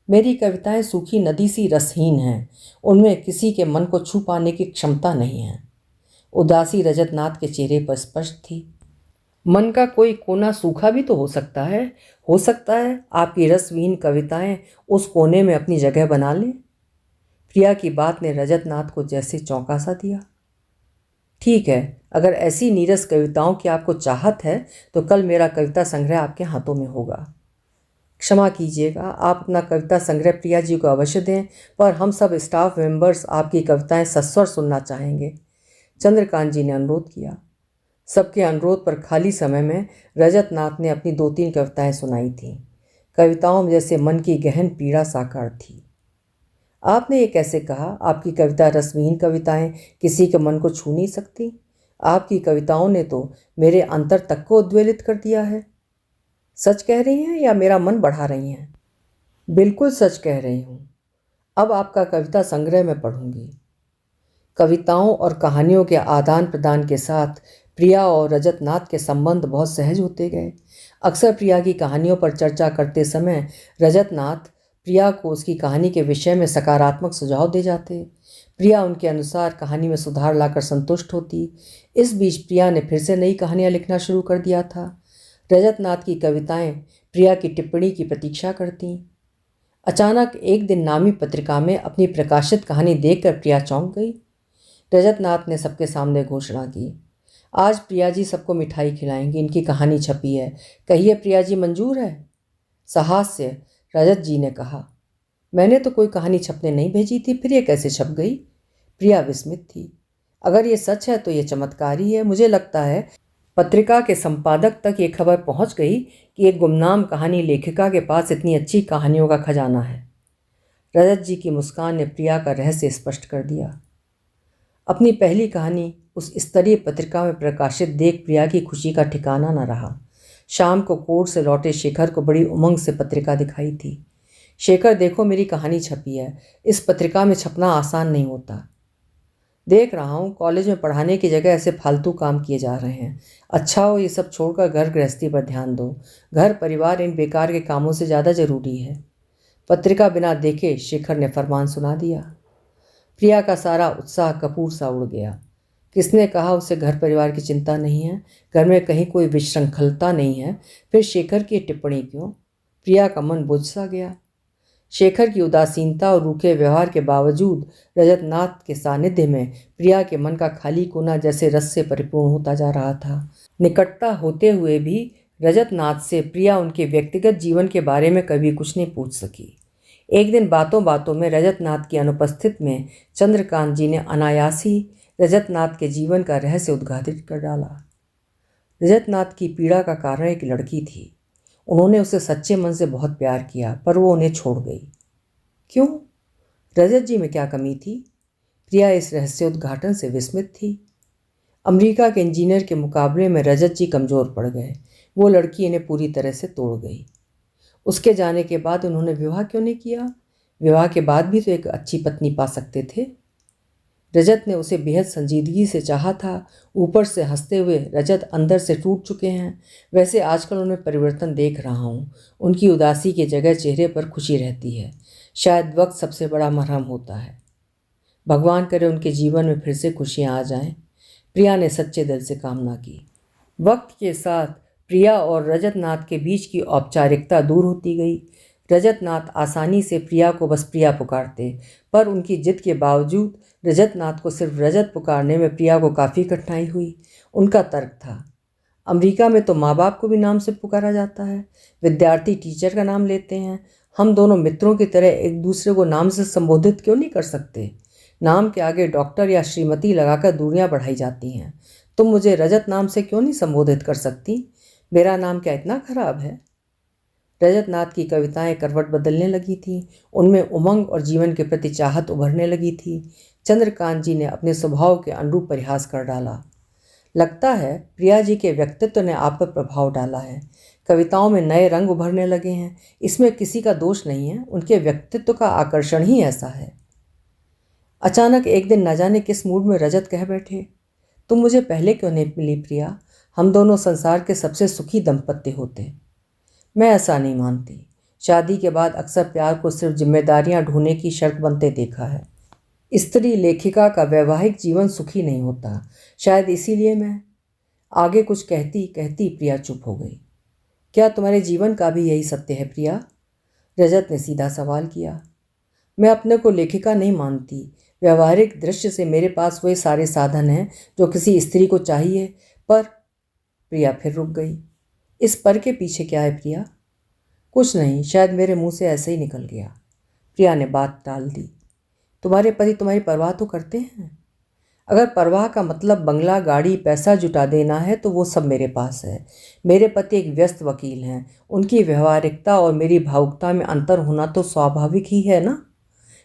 मेरी कविताएं सूखी नदी सी रसहीन हैं। उनमें किसी के मन को छू पाने की क्षमता नहीं है। उदासी रजतनाथ के चेहरे पर स्पष्ट थी। मन का कोई कोना सूखा भी तो हो सकता है। हो सकता है आपकी रसविहीन कविताएं उस कोने में अपनी जगह बना लें। प्रिया की बात ने रजतनाथ को जैसे चौंका सा दिया। ठीक है, अगर ऐसी नीरस कविताओं की आपको चाहत है तो कल मेरा कविता संग्रह आपके हाथों में होगा। क्षमा कीजिएगा, आप अपना कविता संग्रह प्रिया जी को अवश्य दें, पर हम सब स्टाफ मेंबर्स आपकी कविताएं सस्वर सुनना चाहेंगे। चंद्रकांत जी ने अनुरोध किया। सबके अनुरोध पर खाली समय में रजतनाथ ने अपनी 2-3 कविताएं सुनाई थीं। कविताओं में जैसे मन की गहन पीड़ा साकार थी। आपने ये कैसे कहा आपकी कविता रसविहीन कविताएं किसी के मन को छू नहीं सकती? आपकी कविताओं ने तो मेरे अंतर तक को उद्वेलित कर दिया है। सच कह रही हैं या मेरा मन बढ़ा रही हैं? बिल्कुल सच कह रही हूँ। अब आपका कविता संग्रह में पढ़ूंगी। कविताओं और कहानियों के आदान प्रदान के साथ प्रिया और रजतनाथ के संबंध बहुत सहज होते गए। अक्सर प्रिया की कहानियों पर चर्चा करते समय रजतनाथ प्रिया को उसकी कहानी के विषय में सकारात्मक सुझाव दे जाते। प्रिया उनके अनुसार कहानी में सुधार लाकर संतुष्ट होती। इस बीच प्रिया ने फिर से नई कहानियाँ लिखना शुरू कर दिया था। रजतनाथ की कविताएं प्रिया की टिप्पणी की प्रतीक्षा करतीं। अचानक एक दिन नामी पत्रिका में अपनी प्रकाशित कहानी देखकर प्रिया चौंक गई। रजतनाथ ने सबके सामने घोषणा की, आज प्रिया जी सबको मिठाई खिलाएंगी, इनकी कहानी छपी है। कहिए प्रिया जी मंजूर है? साहस से रजत जी ने कहा, मैंने तो कोई कहानी छपने नहीं भेजी थी, फिर ये कैसे छप गई? प्रिया विस्मित थी। अगर ये सच है तो ये चमत्कार ही है। मुझे लगता है पत्रिका के संपादक तक ये खबर पहुंच गई कि एक गुमनाम कहानी लेखिका के पास इतनी अच्छी कहानियों का खजाना है। रजत जी की मुस्कान ने प्रिया का रहस्य स्पष्ट कर दिया। अपनी पहली कहानी उस स्तरीय पत्रिका में प्रकाशित देख प्रिया की खुशी का ठिकाना न रहा। शाम को कोर्ट से लौटे शेखर को बड़ी उमंग से पत्रिका दिखाई थी। शेखर, देखो मेरी कहानी छपी है। इस पत्रिका में छपना आसान नहीं होता। देख रहा हूँ, कॉलेज में पढ़ाने की जगह ऐसे फालतू काम किए जा रहे हैं। अच्छा हो ये सब छोड़कर घर गृहस्थी पर ध्यान दो। घर परिवार इन बेकार के कामों से ज़्यादा ज़रूरी है। पत्रिका बिना देखे शेखर ने फरमान सुना दिया। प्रिया का सारा उत्साह कपूर सा उड़ गया। किसने कहा उसे घर परिवार की चिंता नहीं है, घर में कहीं कोई विशृंखलता नहीं है? फिर शेखर की टिप्पणी क्यों? प्रिया का मन बुझ सा गया। शेखर की उदासीनता और रूखे व्यवहार के बावजूद रजतनाथ के सानिध्य में प्रिया के मन का खाली कोना जैसे रस से परिपूर्ण होता जा रहा था। निकटता होते हुए भी रजतनाथ से प्रिया उनके व्यक्तिगत जीवन के बारे में कभी कुछ नहीं पूछ सकी। एक दिन बातों बातों में रजतनाथ की अनुपस्थित में चंद्रकांत जी ने अनायास ही रजतनाथ के जीवन का रहस्य उद्घाटित कर डाला। रजतनाथ की पीड़ा का कारण एक लड़की थी। उन्होंने उसे सच्चे मन से बहुत प्यार किया, पर वो उन्हें छोड़ गई। क्यों? रजत जी में क्या कमी थी? प्रिया इस रहस्योद्घाटन से विस्मित थी। अमेरिका के इंजीनियर के मुकाबले में रजत जी कमज़ोर पड़ गए। वो लड़की इन्हें पूरी तरह से तोड़ गई। उसके जाने के बाद उन्होंने विवाह क्यों नहीं किया? विवाह के बाद भी तो एक अच्छी पत्नी पा सकते थे। रजत ने उसे बेहद संजीदगी से चाहा था। ऊपर से हंसते हुए रजत अंदर से टूट चुके हैं। वैसे आजकल उनमें परिवर्तन देख रहा हूँ। उनकी उदासी की जगह चेहरे पर खुशी रहती है। शायद वक्त सबसे बड़ा मरहम होता है। भगवान करे उनके जीवन में फिर से खुशियाँ आ जाएं। प्रिया ने सच्चे दिल से कामना की। वक्त के साथ प्रिया और रजतनाथ के बीच की औपचारिकता दूर होती गई। रजतनाथ आसानी से प्रिया को बस प्रिया पुकारते, पर उनकी जिद के बावजूद रजतनाथ को सिर्फ रजत पुकारने में प्रिया को काफ़ी कठिनाई हुई। उनका तर्क था, अमेरिका में तो माँ बाप को भी नाम से पुकारा जाता है, विद्यार्थी टीचर का नाम लेते हैं, हम दोनों मित्रों की तरह एक दूसरे को नाम से संबोधित क्यों नहीं कर सकते? नाम के आगे डॉक्टर या श्रीमती लगाकर दूरियां बढ़ाई जाती हैं। तुम मुझे रजत नाम से क्यों नहीं संबोधित कर सकती? मेरा नाम क्या इतना खराब है? रजतनाथ की कविताएं करवट बदलने लगी थीं। उनमें उमंग और जीवन के प्रति चाहत उभरने लगी थी। चंद्रकांत जी ने अपने स्वभाव के अनुरूप परिहास कर डाला। लगता है प्रिया जी के व्यक्तित्व ने आप पर प्रभाव डाला है। कविताओं में नए रंग उभरने लगे हैं। इसमें किसी का दोष नहीं है, उनके व्यक्तित्व का आकर्षण ही ऐसा है। अचानक एक दिन न जाने किस मूड में रजत कह बैठे, तुम मुझे पहले क्यों नहीं मिली प्रिया? हम दोनों संसार के सबसे सुखी दंपत्ति होते। मैं ऐसा नहीं मानती। शादी के बाद अक्सर प्यार को सिर्फ जिम्मेदारियां ढोने की शर्त बनते देखा है। स्त्री लेखिका का वैवाहिक जीवन सुखी नहीं होता। शायद इसीलिए मैं आगे कुछ कहती कहती प्रिया चुप हो गई। क्या तुम्हारे जीवन का भी यही सत्य है प्रिया? रजत ने सीधा सवाल किया। मैं अपने को लेखिका नहीं मानती। व्यवहारिक दृश्य से मेरे पास वही सारे साधन हैं जो किसी स्त्री को चाहिए। पर प्रिया फिर रुक गई। इस पर के पीछे क्या है प्रिया? कुछ नहीं, शायद मेरे मुंह से ऐसे ही निकल गया। प्रिया ने बात टाल दी। तुम्हारे पति तुम्हारी परवाह तो करते हैं? अगर परवाह का मतलब बंगला, गाड़ी, पैसा जुटा देना है तो वो सब मेरे पास है। मेरे पति एक व्यस्त वकील हैं। उनकी व्यवहारिकता और मेरी भावुकता में अंतर होना तो स्वाभाविक ही है ना।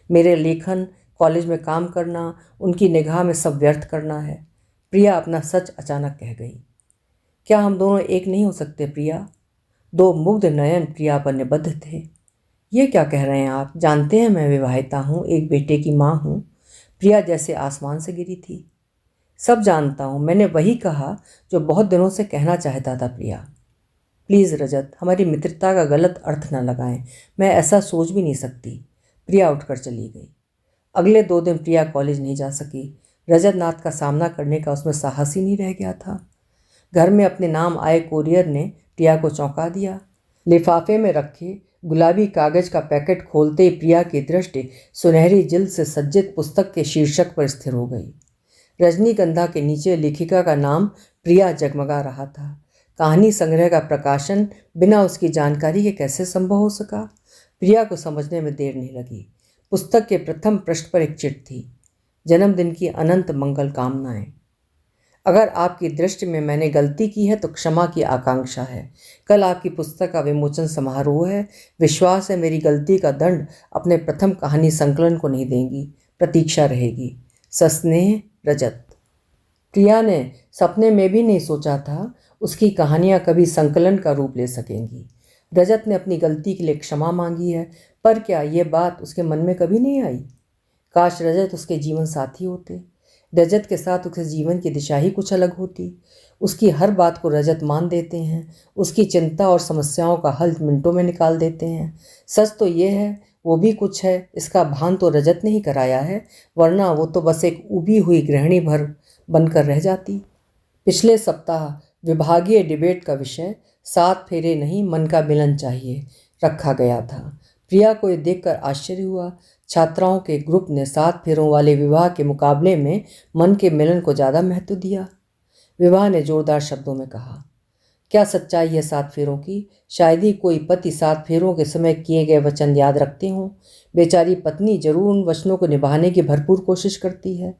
मेरे लेखन, कॉलेज में काम करना, उनकी निगाह में सब व्यर्थ करना है। प्रिया अपना सच अचानक कह गई। क्या हम दोनों एक नहीं हो सकते प्रिया? दो मुग्ध नयन प्रिया पर निबद्ध थे। ये क्या कह रहे हैं आप? जानते हैं मैं विवाहिता हूँ, एक बेटे की माँ हूँ। प्रिया जैसे आसमान से गिरी थी। सब जानता हूँ, मैंने वही कहा जो बहुत दिनों से कहना चाहता था प्रिया। प्लीज़ रजत, हमारी मित्रता का गलत अर्थ न लगाएं। मैं ऐसा सोच भी नहीं सकती। प्रिया उठकर चली गई। अगले 2 दिन प्रिया कॉलेज नहीं जा सकी। रजतनाथ का सामना करने का उसमें साहस ही नहीं रह गया था। घर में अपने नाम आए कोरियर ने प्रिया को चौंका दिया। लिफाफे में रखे गुलाबी कागज का पैकेट खोलते ही प्रिया की दृष्टि सुनहरी जिल्द से सज्जित पुस्तक के शीर्षक पर स्थिर हो गई। रजनीगंधा के नीचे लेखिका का नाम प्रिया जगमगा रहा था। कहानी संग्रह का प्रकाशन बिना उसकी जानकारी के कैसे संभव हो सका? प्रिया को समझने में देर नहीं लगी। पुस्तक के प्रथम पृष्ठ पर एक चिट थी, जन्मदिन की अनंत मंगल कामनाएं। अगर आपकी दृष्टि में मैंने गलती की है तो क्षमा की आकांक्षा है। कल आपकी पुस्तक का विमोचन समारोह है। विश्वास है मेरी गलती का दंड अपने प्रथम कहानी संकलन को नहीं देंगी। प्रतीक्षा रहेगी। सस्नेह, रजत। प्रिया ने सपने में भी नहीं सोचा था उसकी कहानियाँ कभी संकलन का रूप ले सकेंगी। रजत ने अपनी गलती के लिए क्षमा मांगी है, पर क्या ये बात उसके मन में कभी नहीं आई? काश रजत उसके जीवन साथी होते। रजत के साथ उसके जीवन की दिशा ही कुछ अलग होती। उसकी हर बात को रजत मान देते हैं। उसकी चिंता और समस्याओं का हल मिनटों में निकाल देते हैं। सच तो ये है वो भी कुछ है, इसका भान तो रजत ने ही कराया है, वरना वो तो बस एक उबी हुई गृहिणी भर बनकर रह जाती। पिछले सप्ताह विभागीय डिबेट का विषय 7 फेरे नहीं मन का मिलन चाहिए रखा गया था। प्रिया को यह देखकर आश्चर्य हुआ। छात्राओं के ग्रुप ने 7 फेरों वाले विवाह के मुकाबले में मन के मिलन को ज़्यादा महत्व दिया। विवाह ने जोरदार शब्दों में कहा, क्या सच्चाई है 7 फेरों की? शायद ही कोई पति 7 फेरों के समय किए गए वचन याद रखते हों। बेचारी पत्नी जरूर उन वचनों को निभाने की भरपूर कोशिश करती है।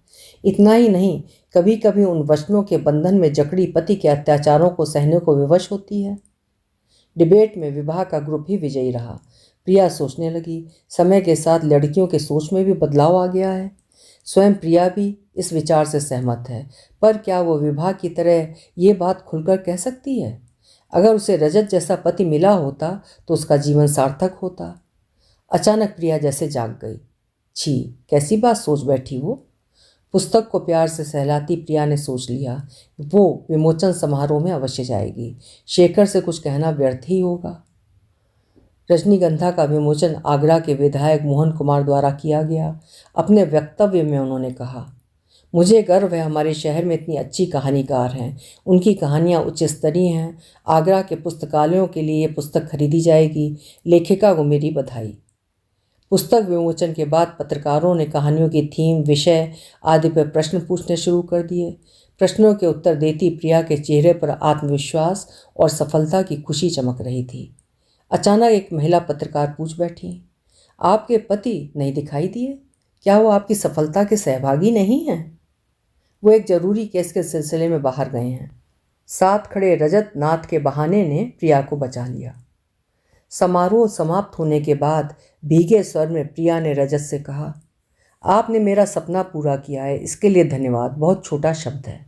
इतना ही नहीं, कभी कभी उन वचनों के बंधन में जकड़ी पति के अत्याचारों को सहने को विवश होती है। डिबेट में विवाह का ग्रुप ही विजयी रहा। प्रिया सोचने लगी, समय के साथ लड़कियों के सोच में भी बदलाव आ गया है। स्वयं प्रिया भी इस विचार से सहमत है, पर क्या वो विवाह की तरह ये बात खुलकर कह सकती है? अगर उसे रजत जैसा पति मिला होता तो उसका जीवन सार्थक होता। अचानक प्रिया जैसे जाग गई। छी, कैसी बात सोच बैठी वो। पुस्तक को प्यार से सहलाती प्रिया ने सोच लिया, वो विमोचन समारोह में अवश्य जाएगी। शेखर से कुछ कहना व्यर्थ ही होगा। रजनीगंधा का विमोचन आगरा के विधायक मोहन कुमार द्वारा किया गया। अपने वक्तव्य में उन्होंने कहा, मुझे गर्व है हमारे शहर में इतनी अच्छी कहानीकार हैं। उनकी कहानियाँ उच्च स्तरीय हैं। आगरा के पुस्तकालयों के लिए ये पुस्तक खरीदी जाएगी। लेखिका को मेरी बधाई। पुस्तक विमोचन के बाद पत्रकारों ने कहानियों की थीम, विषय आदि पर प्रश्न पूछने शुरू कर दिए। प्रश्नों के उत्तर देती प्रिया के चेहरे पर आत्मविश्वास और सफलता की खुशी चमक रही थी। अचानक एक महिला पत्रकार पूछ बैठी, आपके पति नहीं दिखाई दिए? क्या वो आपकी सफलता के सहभागी नहीं हैं? वो एक जरूरी केस के सिलसिले में बाहर गए हैं। साथ खड़े रजत नाथ के बहाने ने प्रिया को बचा लिया। समारोह समाप्त होने के बाद भीगे स्वर में प्रिया ने रजत से कहा, आपने मेरा सपना पूरा किया है, इसके लिए धन्यवाद। बहुत छोटा शब्द है।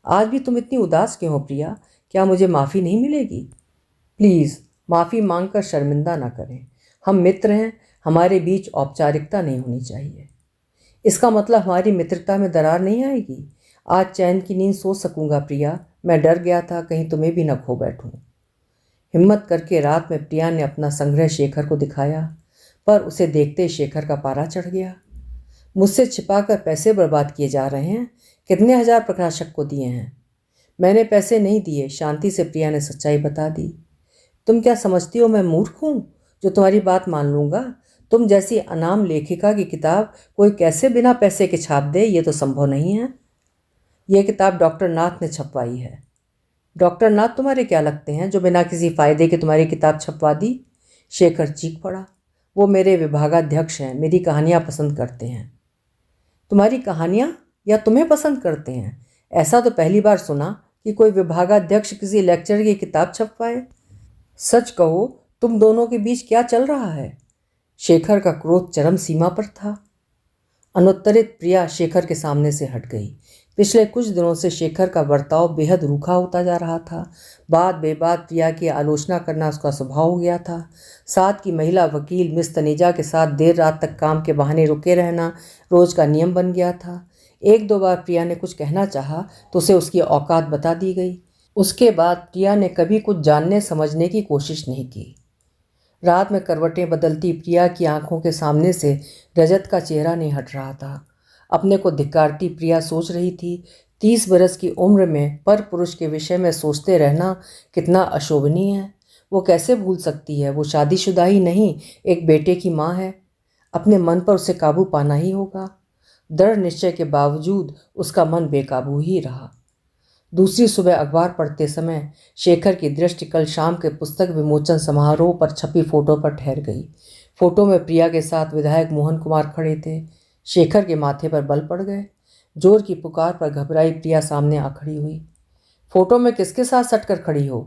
आज भी तुम इतनी उदास क्यों हो प्रिया? क्या मुझे माफ़ी नहीं मिलेगी? प्लीज़ माफ़ी मांगकर शर्मिंदा ना करें। हम मित्र हैं, हमारे बीच औपचारिकता नहीं होनी चाहिए। इसका मतलब हमारी मित्रता में दरार नहीं आएगी। आज चैन की नींद सो सकूंगा प्रिया। मैं डर गया था कहीं तुम्हें भी न खो बैठूं। हिम्मत करके रात में प्रिया ने अपना संग्रह शेखर को दिखाया, पर उसे देखते शेखर का पारा चढ़ गया। मुझसे छिपाकर पैसे बर्बाद किए जा रहे हैं। कितने हजार प्रकाशक को दिए हैं? मैंने पैसे नहीं दिए, शांति से प्रिया ने सच्चाई बता दी। तुम क्या समझती हो मैं मूर्ख हूँ जो तुम्हारी बात मान लूँगा? तुम जैसी अनाम लेखिका की किताब कोई कैसे बिना पैसे के छाप दे? ये तो संभव नहीं है। यह किताब डॉक्टर नाथ ने छपवाई है। डॉक्टर नाथ तुम्हारे क्या लगते हैं जो बिना किसी फ़ायदे के तुम्हारी किताब छपवा दी? शेखर चीख पड़ा। वो मेरे विभागाध्यक्ष हैं, मेरी कहानियाँ पसंद करते हैं। तुम्हारी कहानियाँ या तुम्हें पसंद करते हैं? ऐसा तो पहली बार सुना कि कोई विभागाध्यक्ष किसी लेक्चर की किताब छपवाए। सच कहो, तुम दोनों के बीच क्या चल रहा है? शेखर का क्रोध चरम सीमा पर था। अनुत्तरित प्रिया शेखर के सामने से हट गई। पिछले कुछ दिनों से शेखर का बर्ताव बेहद रूखा होता जा रहा था। बात बेबात प्रिया की आलोचना करना उसका स्वभाव हो गया था। साथ की महिला वकील मिस तनीजा के साथ देर रात तक काम के बहाने रुके रहना रोज का नियम बन गया था। एक दो बार प्रिया ने कुछ कहना चाहा तो उसे उसकी औकात बता दी गई। उसके बाद प्रिया ने कभी कुछ जानने समझने की कोशिश नहीं की। रात में करवटें बदलती प्रिया की आंखों के सामने से रजत का चेहरा नहीं हट रहा था। अपने को धिक्कारती प्रिया सोच रही थी, 30 बरस की उम्र में पर पुरुष के विषय में सोचते रहना कितना अशोभनीय है। वो कैसे भूल सकती है? वो शादीशुदा ही नहीं, एक बेटे की माँ है। अपने मन पर उसे काबू पाना ही होगा। दृढ़ निश्चय के बावजूद उसका मन बेकाबू ही रहा। दूसरी सुबह अखबार पढ़ते समय शेखर की दृष्टि कल शाम के पुस्तक विमोचन समारोह पर छपी फोटो पर ठहर गई। फोटो में प्रिया के साथ विधायक मोहन कुमार खड़े थे। शेखर के माथे पर बल पड़ गए। जोर की पुकार पर घबराई प्रिया सामने आ खड़ी हुई। फोटो में किसके साथ सटकर खड़ी हो?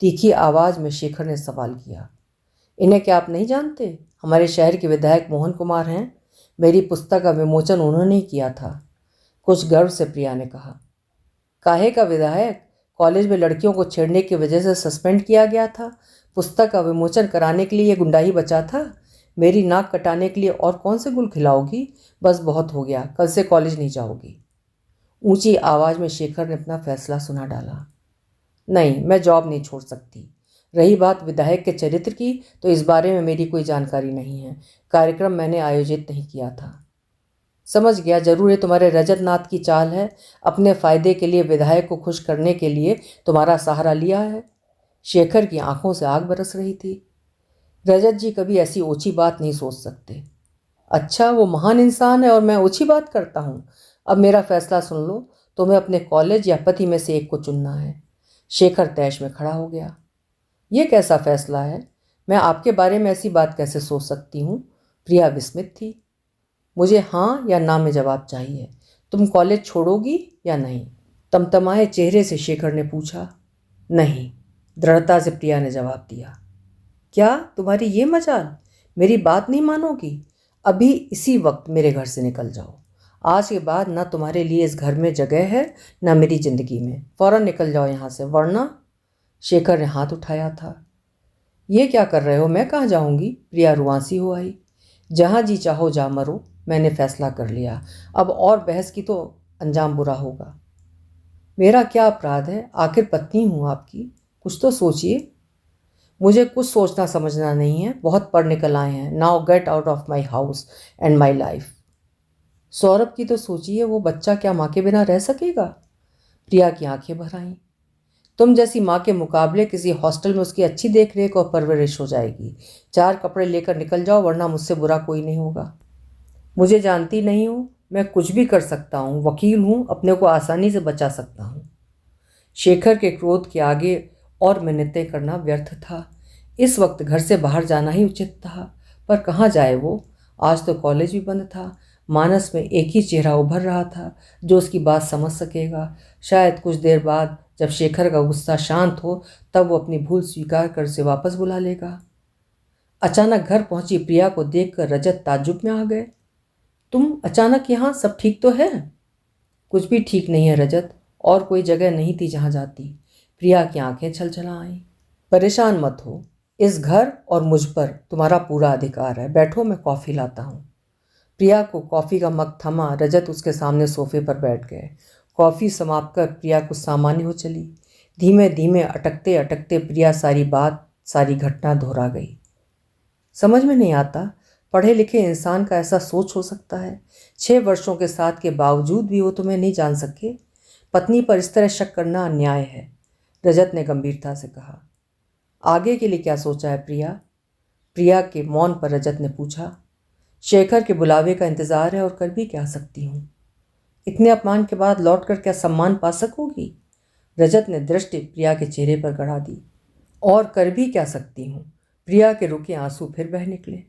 तीखी आवाज़ में शेखर ने सवाल किया। इन्हें क्या आप नहीं जानते? हमारे शहर के विधायक मोहन कुमार हैं। मेरी पुस्तक का विमोचन उन्होंने ही किया था। कुछ गर्व से प्रिया ने कहा। काहे का विधायक? कॉलेज में लड़कियों को छेड़ने की वजह से सस्पेंड किया गया था। पुस्तक का विमोचन कराने के लिए ये गुंडा ही बचा था। मेरी नाक कटाने के लिए और कौन से गुल खिलाओगी? बस बहुत हो गया, कल से कॉलेज नहीं जाओगी। ऊंची आवाज़ में शेखर ने अपना फैसला सुना डाला। नहीं, मैं जॉब नहीं छोड़ सकती। रही बात विधायक के चरित्र की, तो इस बारे में मेरी कोई जानकारी नहीं है। कार्यक्रम मैंने आयोजित नहीं किया था। समझ गया, जरूर ये तुम्हारे रजत नाथ की चाल है। अपने फायदे के लिए, विधायक को खुश करने के लिए तुम्हारा सहारा लिया है। शेखर की आंखों से आग बरस रही थी। रजत जी कभी ऐसी ओछी बात नहीं सोच सकते। अच्छा, वो महान इंसान है और मैं ओछी बात करता हूँ। अब मेरा फैसला सुन लो, तुम्हें अपने कॉलेज या पति में से एक को चुनना है। शेखर तैश में खड़ा हो गया। ये कैसा फैसला है? मैं आपके बारे में ऐसी बात कैसे सोच सकती हूँ? प्रिया विस्मित थी। मुझे हाँ या ना में जवाब चाहिए। तुम कॉलेज छोड़ोगी या नहीं? तमतमाए चेहरे से शेखर ने पूछा। नहीं, दृढ़ता से प्रिया ने जवाब दिया। क्या तुम्हारी ये मजाल? मेरी बात नहीं मानोगी? अभी इसी वक्त मेरे घर से निकल जाओ। आज के बाद ना तुम्हारे लिए इस घर में जगह है, ना मेरी जिंदगी में। फौरन निकल जाओ यहाँ से, वरना। शेखर ने हाथ उठाया था। ये क्या कर रहे हो? मैं कहाँ जाऊँगी? प्रिया रुआंसी हो आई। जहाँ जी चाहो जा मरो, मैंने फैसला कर लिया। अब और बहस की तो अंजाम बुरा होगा। मेरा क्या अपराध है? आखिर पत्नी हूँ आपकी, कुछ तो सोचिए। मुझे कुछ सोचना समझना नहीं है, बहुत पढ़ निकल आए हैं। Now get out of my house and my life. Saurabh की तो सोचिए, वो बच्चा क्या माँ के बिना रह सकेगा? प्रिया की आंखें भर आईं। तुम जैसी माँ के मुकाबले किसी हॉस्टल में उसकी अच्छी देख रेख और परवरिश हो जाएगी। 4 कपड़े लेकर निकल जाओ, वरना मुझसे बुरा कोई नहीं होगा। मुझे जानती नहीं हूँ, मैं कुछ भी कर सकता हूँ। वकील हूँ, अपने को आसानी से बचा सकता हूँ। शेखर के क्रोध के आगे और मिन्नतें करना व्यर्थ था। इस वक्त घर से बाहर जाना ही उचित था, पर कहाँ जाए वो? आज तो कॉलेज भी बंद था। मानस में एक ही चेहरा उभर रहा था जो उसकी बात समझ सकेगा। शायद कुछ देर बाद जब शेखर का गुस्सा शांत हो, तब वो अपनी भूल स्वीकार कर उसे वापस बुला लेगा। अचानक घर पहुंची प्रिया को देखकर रजत ताज्जुब में आ गए। तुम अचानक यहाँ? सब ठीक तो है? कुछ भी ठीक नहीं है रजत, और कोई जगह नहीं थी जहाँ जाती। प्रिया की आंखें छलछला आईं। परेशान मत हो, इस घर और मुझ पर तुम्हारा पूरा अधिकार है। बैठो, मैं कॉफ़ी लाता हूँ। प्रिया को कॉफ़ी का मग थमा, रजत उसके सामने सोफे पर बैठ गए। कॉफ़ी समाप्त कर प्रिया कुछ सामान्य हो चली। धीमे धीमे अटकते अटकते प्रिया सारी बात, सारी घटना दोहरा गई। समझ में नहीं आता, पढ़े लिखे इंसान का ऐसा सोच हो सकता है? 6 वर्षों के साथ के बावजूद भी वो तुम्हें नहीं जान सके। पत्नी पर इस तरह शक करना अन्याय है, रजत ने गंभीरता से कहा। आगे के लिए क्या सोचा है प्रिया? प्रिया के मौन पर रजत ने पूछा। शेखर के बुलावे का इंतजार है, और कर भी क्या सकती हूँ? इतने अपमान के बाद लौटकर क्या सम्मान पा सकोगी? रजत ने दृष्टि प्रिया के चेहरे पर गड़ा दी। और कर भी क्या सकती हूँ? प्रिया के रुके आंसू फिर बह निकले।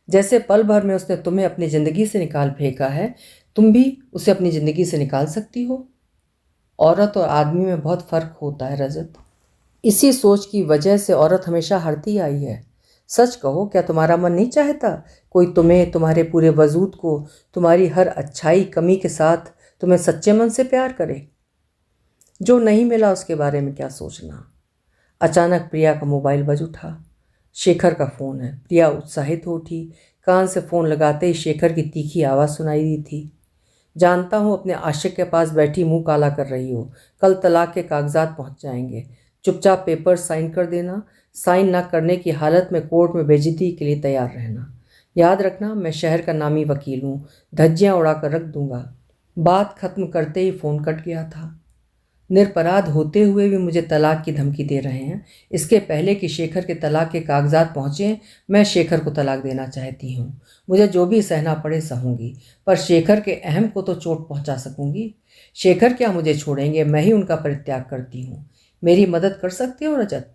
जैसे पल भर में उसने तुम्हें अपनी ज़िंदगी से निकाल फेंका है, तुम भी उसे अपनी ज़िंदगी से निकाल सकती हो? औरत और आदमी में बहुत फ़र्क होता है रजत। इसी सोच की वजह से औरत हमेशा हारती आई है। सच कहो, क्या तुम्हारा मन नहीं चाहता कोई तुम्हें, तुम्हारे पूरे वजूद को, तुम्हारी हर अच्छाई कमी के साथ तुम्हें सच्चे मन से प्यार करे? जो नहीं मिला उसके बारे में क्या सोचना। अचानक प्रिया का मोबाइल बज उठा। शेखर का फ़ोन है। प्रिया उत्साहित हो उठी। कान से फ़ोन लगाते ही शेखर की तीखी आवाज़ सुनाई दी थी। जानता हूँ अपने आशिक के पास बैठी मुंह काला कर रही हो। कल तलाक के कागजात पहुँच जाएंगे। चुपचाप पेपर साइन कर देना। साइन ना करने की हालत में कोर्ट में बेइज्जती के लिए तैयार रहना। याद रखना, मैं शहर का नामी वकील हूँ, धज्जियाँ उड़ा कर रख दूंगा। बात खत्म करते ही फ़ोन कट गया था। निरपराध होते हुए भी मुझे तलाक की धमकी दे रहे हैं। इसके पहले कि शेखर के तलाक के कागजात पहुँचे, मैं शेखर को तलाक देना चाहती हूँ। मुझे जो भी सहना पड़े सहूँगी, पर शेखर के अहम को तो चोट पहुँचा सकूँगी। शेखर क्या मुझे छोड़ेंगे? मैं ही उनका परित्याग करती हूँ। मेरी मदद कर सकते हो रजत?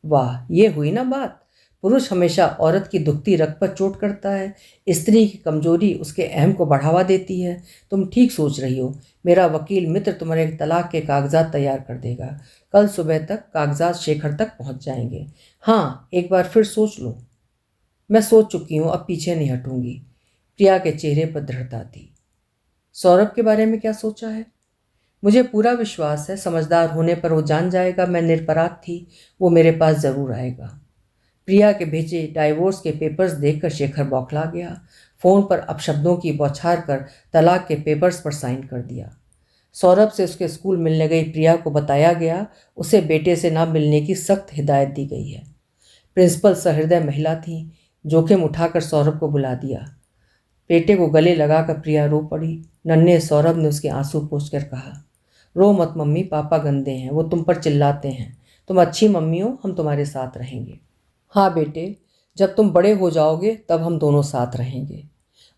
वाह, ये हुई ना बात। पुरुष हमेशा औरत की दुखती रग पर चोट करता है। स्त्री की कमजोरी उसके अहम को बढ़ावा देती है। तुम ठीक सोच रही हो। मेरा वकील मित्र तुम्हारे तलाक के कागजात तैयार कर देगा। कल सुबह तक कागजात शेखर तक पहुंच जाएंगे। हाँ, एक बार फिर सोच लो। मैं सोच चुकी हूँ, अब पीछे नहीं हटूंगी। प्रिया के चेहरे पर दृढ़ता थी। सौरभ के बारे में क्या सोचा है? मुझे पूरा विश्वास है, समझदार होने पर वो जान जाएगा मैं निरपराध थी। वो मेरे पास ज़रूर आएगा। प्रिया के भेजे डाइवोर्स के पेपर्स देखकर शेखर बौखला गया। फ़ोन पर अपशब्दों की बौछार कर तलाक के पेपर्स पर साइन कर दिया। सौरभ से उसके स्कूल मिलने गई प्रिया को बताया गया, उसे बेटे से ना मिलने की सख्त हिदायत दी गई है। प्रिंसिपल सहृदय महिला थी। जोखिम उठाकर सौरभ को बुला दिया। बेटे को गले लगाकर प्रिया रो पड़ी। नन्हे सौरभ ने उसके आंसू पोंछकर कहा, रो मत मम्मी, पापा गंदे हैं, वो तुम पर चिल्लाते हैं। तुम अच्छी मम्मी हो, हम तुम्हारे साथ रहेंगे। हाँ बेटे, जब तुम बड़े हो जाओगे तब हम दोनों साथ रहेंगे।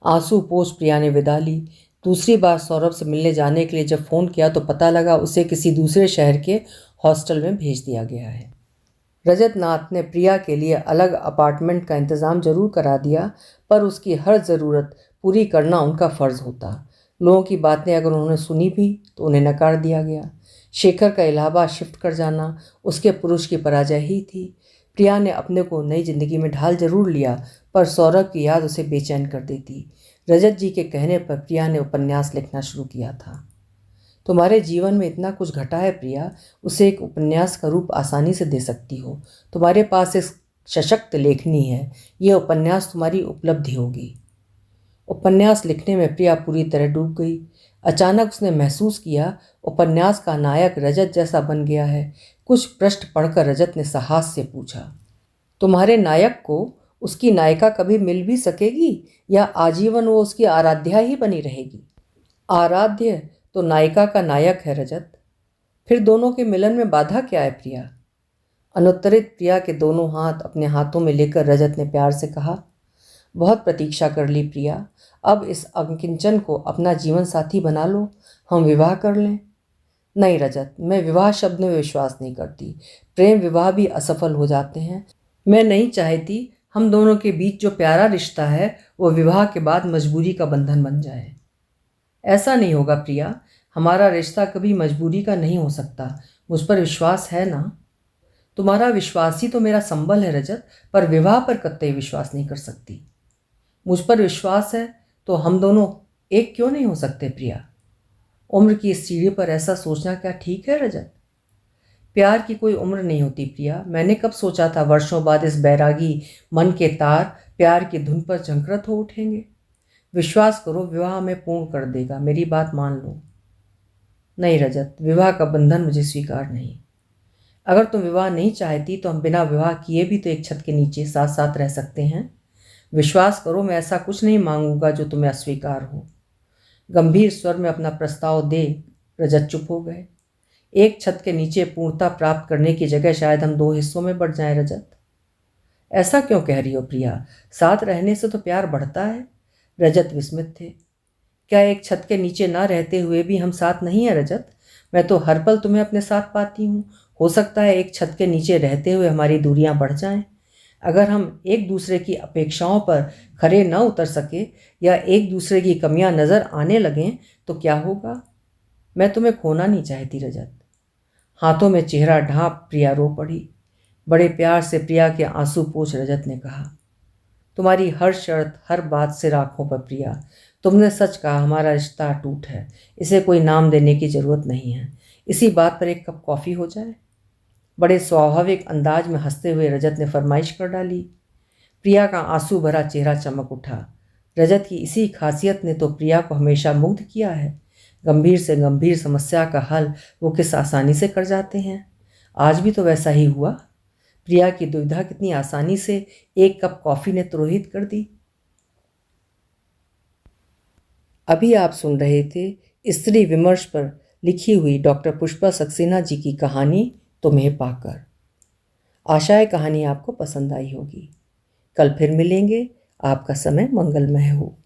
आंसू पोंछ प्रिया ने विदा ली। दूसरी बार सौरभ से मिलने जाने के लिए जब फ़ोन किया तो पता लगा उसे किसी दूसरे शहर के हॉस्टल में भेज दिया गया है। रजत नाथ ने प्रिया के लिए अलग अपार्टमेंट का इंतज़ाम जरूर करा दिया, पर उसकी हर ज़रूरत पूरी करना उनका फ़र्ज़ होता। लोगों की बातें अगर उन्होंने सुनी भी तो उन्हें नकार दिया गया। शेखर का इलाहाबाद शिफ्ट कर जाना उसके पुरुष की पराजय ही थी। प्रिया ने अपने को नई जिंदगी में ढाल जरूर लिया, पर सौरभ की याद उसे बेचैन कर देती। रजत जी के कहने पर प्रिया ने उपन्यास लिखना शुरू किया था। तुम्हारे जीवन में इतना कुछ घटा है प्रिया, उसे एक उपन्यास का रूप आसानी से दे सकती हो। तुम्हारे पास एक सशक्त लेखनी है, यह उपन्यास तुम्हारी उपलब्धि होगी। उपन्यास लिखने में प्रिया पूरी तरह डूब गई। अचानक उसने महसूस किया उपन्यास का नायक रजत जैसा बन गया है। कुछ पृष्ठ पढ़कर रजत ने साहस से पूछा, तुम्हारे नायक को उसकी नायिका कभी मिल भी सकेगी या आजीवन वो उसकी आराध्या ही बनी रहेगी? आराध्य तो नायिका का नायक है रजत, फिर दोनों के मिलन में बाधा क्या है प्रिया? अनुत्तरित प्रिया के दोनों हाथ अपने हाथों में लेकर रजत ने प्यार से कहा, बहुत प्रतीक्षा कर ली प्रिया, अब इस अंकिंचन को अपना जीवन साथी बना लो, हम विवाह कर लें। नहीं रजत, मैं विवाह शब्द में विश्वास नहीं करती। प्रेम विवाह भी असफल हो जाते हैं। मैं नहीं चाहती हम दोनों के बीच जो प्यारा रिश्ता है वो विवाह के बाद मजबूरी का बंधन बन जाए। ऐसा नहीं होगा प्रिया, हमारा रिश्ता कभी मजबूरी का नहीं हो सकता। मुझ पर विश्वास है ना? तुम्हारा विश्वास ही तो मेरा संबल है रजत, पर विवाह पर कतई विश्वास नहीं कर सकती। मुझ पर विश्वास है तो हम दोनों एक क्यों नहीं हो सकते प्रिया? उम्र की इस सीढ़ी पर ऐसा सोचना क्या ठीक है रजत? प्यार की कोई उम्र नहीं होती प्रिया। मैंने कब सोचा था वर्षों बाद इस बैरागी मन के तार प्यार की धुन पर झंकृत हो उठेंगे। विश्वास करो, विवाह हमें पूर्ण कर देगा, मेरी बात मान लो। नहीं रजत, विवाह का बंधन मुझे स्वीकार नहीं। अगर तुम विवाह नहीं चाहती तो हम बिना विवाह किए भी तो एक छत के नीचे साथ साथ रह सकते हैं। विश्वास करो, मैं ऐसा कुछ नहीं मांगूंगा जो तुम्हें अस्वीकार हो। गंभीर स्वर में अपना प्रस्ताव दे रजत चुप हो गए। एक छत के नीचे पूर्णता प्राप्त करने की जगह शायद हम दो हिस्सों में बढ़ जाएं रजत। ऐसा क्यों कह रही हो प्रिया? साथ रहने से तो प्यार बढ़ता है। रजत विस्मित थे। क्या एक छत के नीचे ना रहते हुए भी हम साथ नहीं हैं रजत? मैं तो हर पल तुम्हें अपने साथ पाती हूँ। हो सकता है एक छत के नीचे रहते हुए हमारी दूरियां बढ़ जाएं। अगर हम एक दूसरे की अपेक्षाओं पर खरे न उतर सके या एक दूसरे की कमियां नज़र आने लगें तो क्या होगा? मैं तुम्हें खोना नहीं चाहती रजत। हाथों में चेहरा ढांप प्रिया रो पड़ी। बड़े प्यार से प्रिया के आंसू पोंछ रजत ने कहा, तुम्हारी हर शर्त हर बात सिर आंखों पर प्रिया। तुमने सच कहा, हमारा रिश्ता अटूट है। इसे कोई नाम देने की जरूरत नहीं है। इसी बात पर एक कप कॉफ़ी हो जाए? बड़े स्वाभाविक अंदाज में हंसते हुए रजत ने फरमाइश कर डाली। प्रिया का आंसू भरा चेहरा चमक उठा। रजत की इसी खासियत ने तो प्रिया को हमेशा मुग्ध किया है। गंभीर से गंभीर समस्या का हल वो किस आसानी से कर जाते हैं। आज भी तो वैसा ही हुआ। प्रिया की दुविधा कितनी आसानी से एक कप कॉफ़ी ने तुरोहित कर दी। अभी आप सुन रहे थे स्त्री विमर्श पर लिखी हुई डॉक्टर पुष्पा सक्सेना जी की कहानी तुम्हें पाकर। आशा है कहानी आपको पसंद आई होगी। कल फिर मिलेंगे। आपका समय मंगलमय हो।